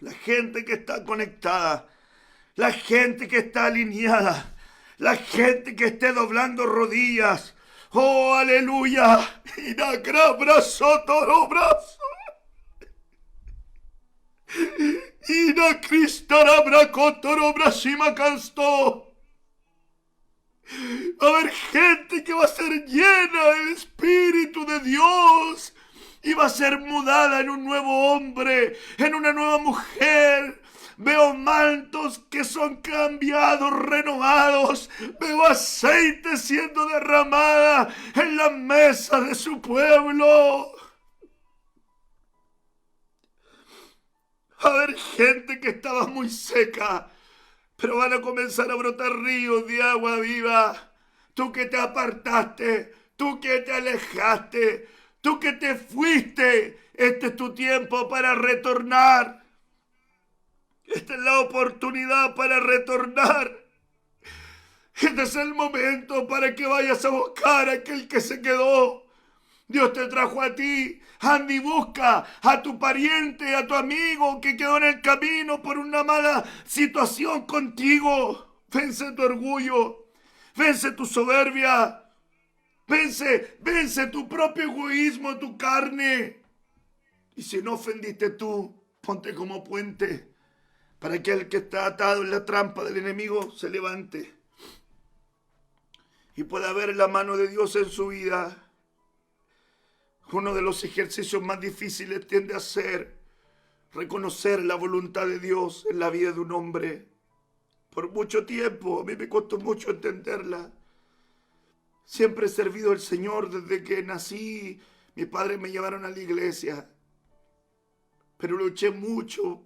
La gente que está conectada, la gente que está alineada, la gente que esté doblando rodillas. ¡Oh, aleluya! Inakrabrazo torobrazo. Inakristarabracotorobrashima canstó. Va a haber gente que va a ser llena del Espíritu de Dios y va a ser mudada en un nuevo hombre, en una nueva mujer. Veo mantos que son cambiados, renovados. Veo aceite siendo derramada en la mesa de su pueblo. Va a haber gente que estaba muy seca, pero van a comenzar a brotar ríos de agua viva. Tú que te apartaste, tú que te alejaste, tú que te fuiste, este es tu tiempo para retornar. Esta es la oportunidad para retornar. Este es el momento para que vayas a buscar a aquel que se quedó. Dios te trajo a ti. Anda y busca a tu pariente, a tu amigo que quedó en el camino por una mala situación contigo. Vence tu orgullo, vence tu soberbia, vence tu propio egoísmo, tu carne. Y si no ofendiste tú, ponte como puente para que el que está atado en la trampa del enemigo se levante y pueda ver la mano de Dios en su vida. Uno de los ejercicios más difíciles tiende a ser reconocer la voluntad de Dios en la vida de un hombre. Por mucho tiempo, a mí me costó mucho entenderla. Siempre he servido al Señor desde que nací. Mis padres me llevaron a la iglesia. Pero luché mucho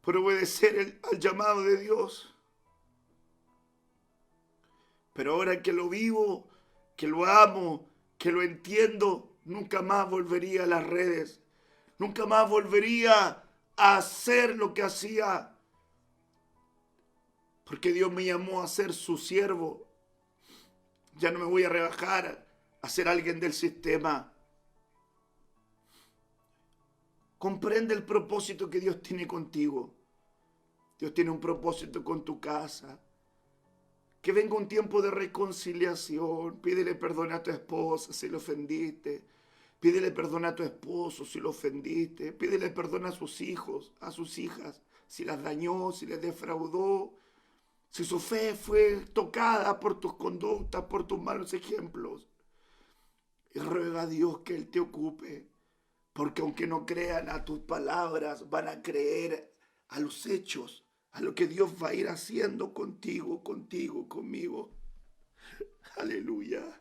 por obedecer al llamado de Dios. Pero ahora que lo vivo, que lo amo, que lo entiendo, nunca más volvería a las redes. Nunca más volvería a hacer lo que hacía. Porque Dios me llamó a ser su siervo. Ya no me voy a rebajar a ser alguien del sistema. Comprende el propósito que Dios tiene contigo. Dios tiene un propósito con tu casa. Que venga un tiempo de reconciliación. Pídele perdón a tu esposa si le ofendiste. Pídele perdón a tu esposo si lo ofendiste. Pídele perdón a sus hijos, a sus hijas, si las dañó, si les defraudó, si su fe fue tocada por tus conductas, por tus malos ejemplos. Y ruega a Dios que Él te ocupe, porque aunque no crean a tus palabras, van a creer a los hechos, a lo que Dios va a ir haciendo contigo, conmigo. Aleluya.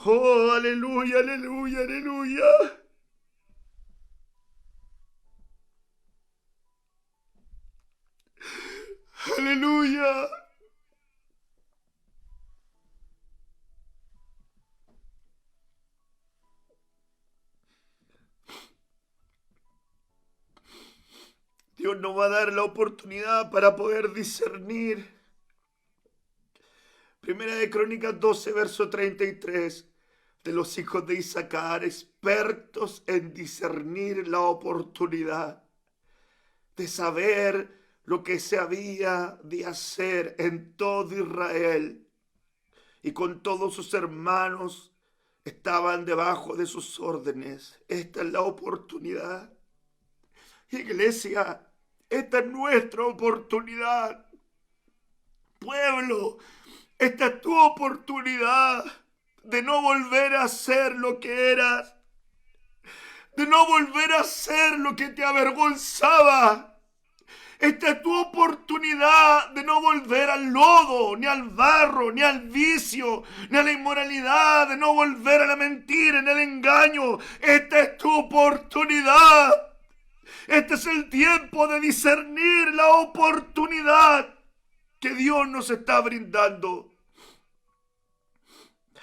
Oh, aleluya, aleluya, aleluya. Aleluya. Dios nos va a dar la oportunidad para poder discernir. Primera de Crónicas 12, verso 33. De los hijos de Isaacar, expertos en discernir la oportunidad de saber lo que se había de hacer en todo Israel, y con todos sus hermanos estaban debajo de sus órdenes. Esta es la oportunidad. Iglesia, esta es nuestra oportunidad. Pueblo, esta es tu oportunidad de no volver a ser lo que eras, de no volver a ser lo que te avergonzaba. Esta es tu oportunidad de no volver al lodo, ni al barro, ni al vicio, ni a la inmoralidad, de no volver a la mentira, ni al engaño. Esta es tu oportunidad. Este es el tiempo de discernir la oportunidad que Dios nos está brindando.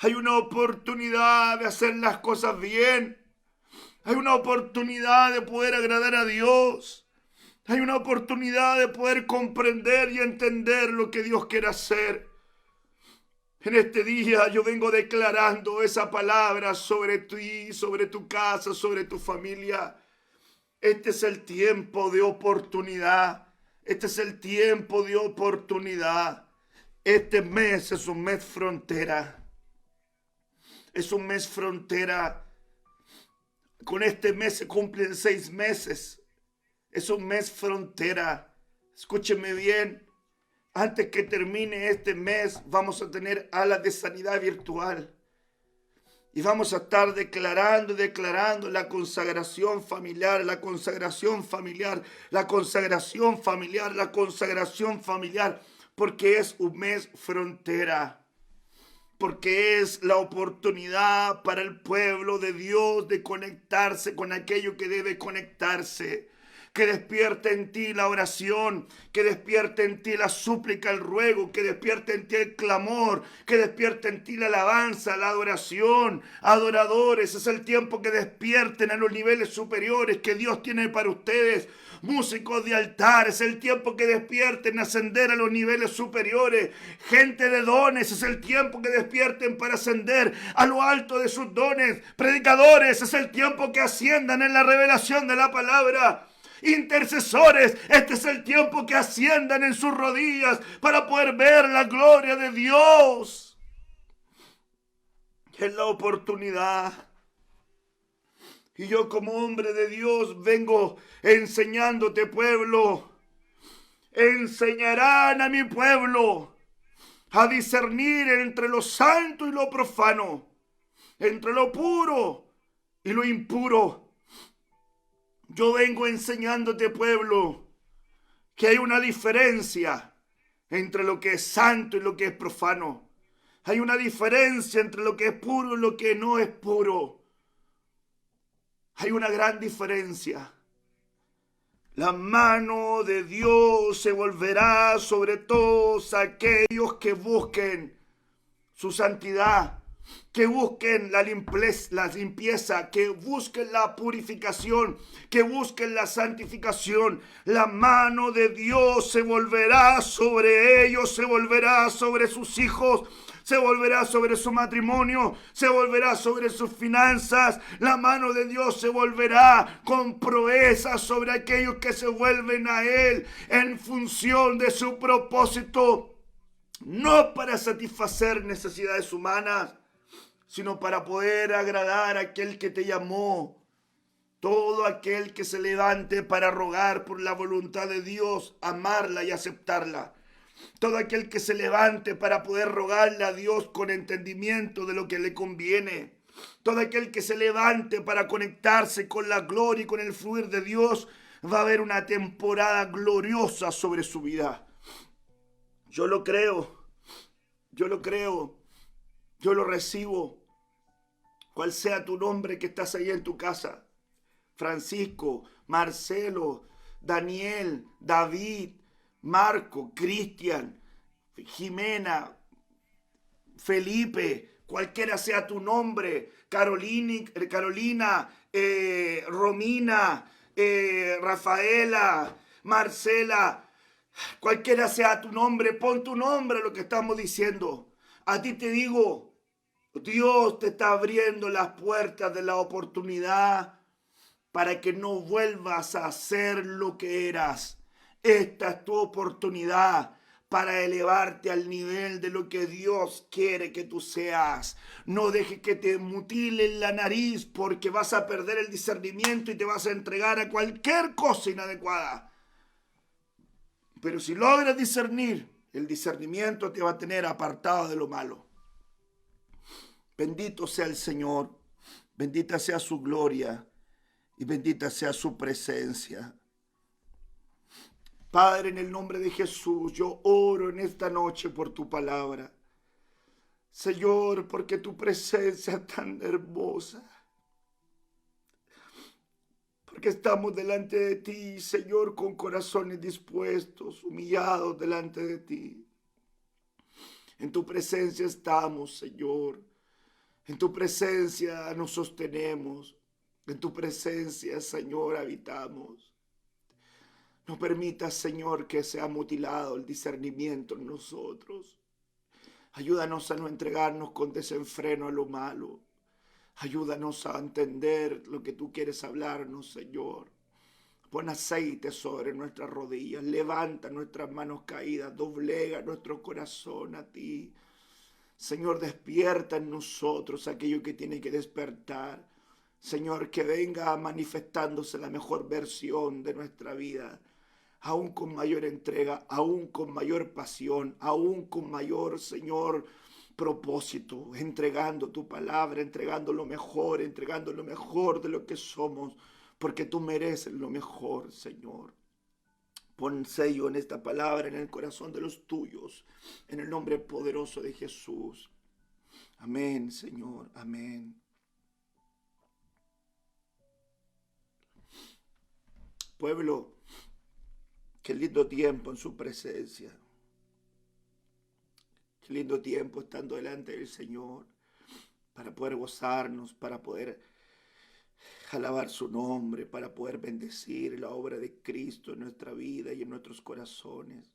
Hay una oportunidad de hacer las cosas bien. Hay una oportunidad de poder agradar a Dios. Hay una oportunidad de poder comprender y entender lo que Dios quiere hacer. En este día yo vengo declarando esa palabra sobre ti, sobre tu casa, sobre tu familia. Este es el tiempo de oportunidad. Este es el tiempo de oportunidad. Este mes es un mes frontera. Es un mes frontera. Con este mes se cumplen 6 meses. Es un mes frontera. Escúcheme bien. Antes que termine este mes, vamos a tener alas de sanidad virtual. Y vamos a estar declarando la consagración familiar, la consagración familiar, la consagración familiar, la consagración familiar. Porque es un mes frontera. Porque es la oportunidad para el pueblo de Dios de conectarse con aquello que debe conectarse. Que despierte en ti la oración, que despierte en ti la súplica, el ruego, que despierte en ti el clamor, que despierte en ti la alabanza, la adoración. Adoradores, es el tiempo que despierten a los niveles superiores que Dios tiene para ustedes. Músicos de altar, es el tiempo que despierten a ascender a los niveles superiores. Gente de dones, es el tiempo que despierten para ascender a lo alto de sus dones. Predicadores, es el tiempo que asciendan en la revelación de la palabra. Intercesores, este es el tiempo que asciendan en sus rodillas para poder ver la gloria de Dios. Es la oportunidad. Y yo como hombre de Dios vengo enseñándote, pueblo. Enseñarán a mi pueblo a discernir entre lo santo y lo profano, entre lo puro y lo impuro. Yo vengo enseñándote, pueblo, que hay una diferencia entre lo que es santo y lo que es profano. Hay una diferencia entre lo que es puro y lo que no es puro. Hay una gran diferencia. La mano de Dios se volverá sobre todos aquellos que busquen su santidad, que busquen la limpieza, que busquen la purificación, que busquen la santificación. La mano de Dios se volverá sobre ellos, se volverá sobre sus hijos, se volverá sobre su matrimonio, se volverá sobre sus finanzas. La mano de Dios se volverá con proezas sobre aquellos que se vuelven a Él en función de su propósito, no para satisfacer necesidades humanas, sino para poder agradar a aquel que te llamó. Todo aquel que se levante para rogar por la voluntad de Dios, amarla y aceptarla. Todo aquel que se levante para poder rogarle a Dios con entendimiento de lo que le conviene. Todo aquel que se levante para conectarse con la gloria y con el fluir de Dios, va a haber una temporada gloriosa sobre su vida. Yo lo creo, yo lo creo, yo lo recibo. Cual sea tu nombre que estás ahí en tu casa. Francisco, Marcelo, Daniel, David, Marco, Cristian, Jimena, Felipe, cualquiera sea tu nombre, Carolina, Romina, Rafaela, Marcela, cualquiera sea tu nombre, pon tu nombre a lo que estamos diciendo. A ti te digo, Dios te está abriendo las puertas de la oportunidad para que no vuelvas a ser lo que eras. Esta es tu oportunidad para elevarte al nivel de lo que Dios quiere que tú seas. No dejes que te mutilen la nariz porque vas a perder el discernimiento y te vas a entregar a cualquier cosa inadecuada. Pero si logras discernir, el discernimiento te va a tener apartado de lo malo. Bendito sea el Señor, bendita sea su gloria y bendita sea su presencia. Padre, en el nombre de Jesús, yo oro en esta noche por tu palabra. Señor, porque tu presencia es tan hermosa. Porque estamos delante de ti, Señor, con corazones dispuestos, humillados delante de ti. En tu presencia estamos, Señor. En tu presencia nos sostenemos. En tu presencia, Señor, habitamos. No permitas, Señor, que sea mutilado el discernimiento en nosotros. Ayúdanos a no entregarnos con desenfreno a lo malo. Ayúdanos a entender lo que tú quieres hablarnos, Señor. Pon aceite sobre nuestras rodillas. Levanta nuestras manos caídas. Doblega nuestro corazón a ti. Señor, despierta en nosotros aquello que tiene que despertar. Señor, que venga manifestándose la mejor versión de nuestra vida, aún con mayor entrega, aún con mayor pasión, aún con mayor, Señor, propósito, entregando tu palabra, entregando lo mejor de lo que somos, porque tú mereces lo mejor, Señor. Pon sello en esta palabra, en el corazón de los tuyos, en el nombre poderoso de Jesús. Amén, Señor, amén. Pueblo, qué lindo tiempo en su presencia. Qué lindo tiempo estando delante del Señor para poder gozarnos, para poder alabar su nombre, para poder bendecir la obra de Cristo en nuestra vida y en nuestros corazones.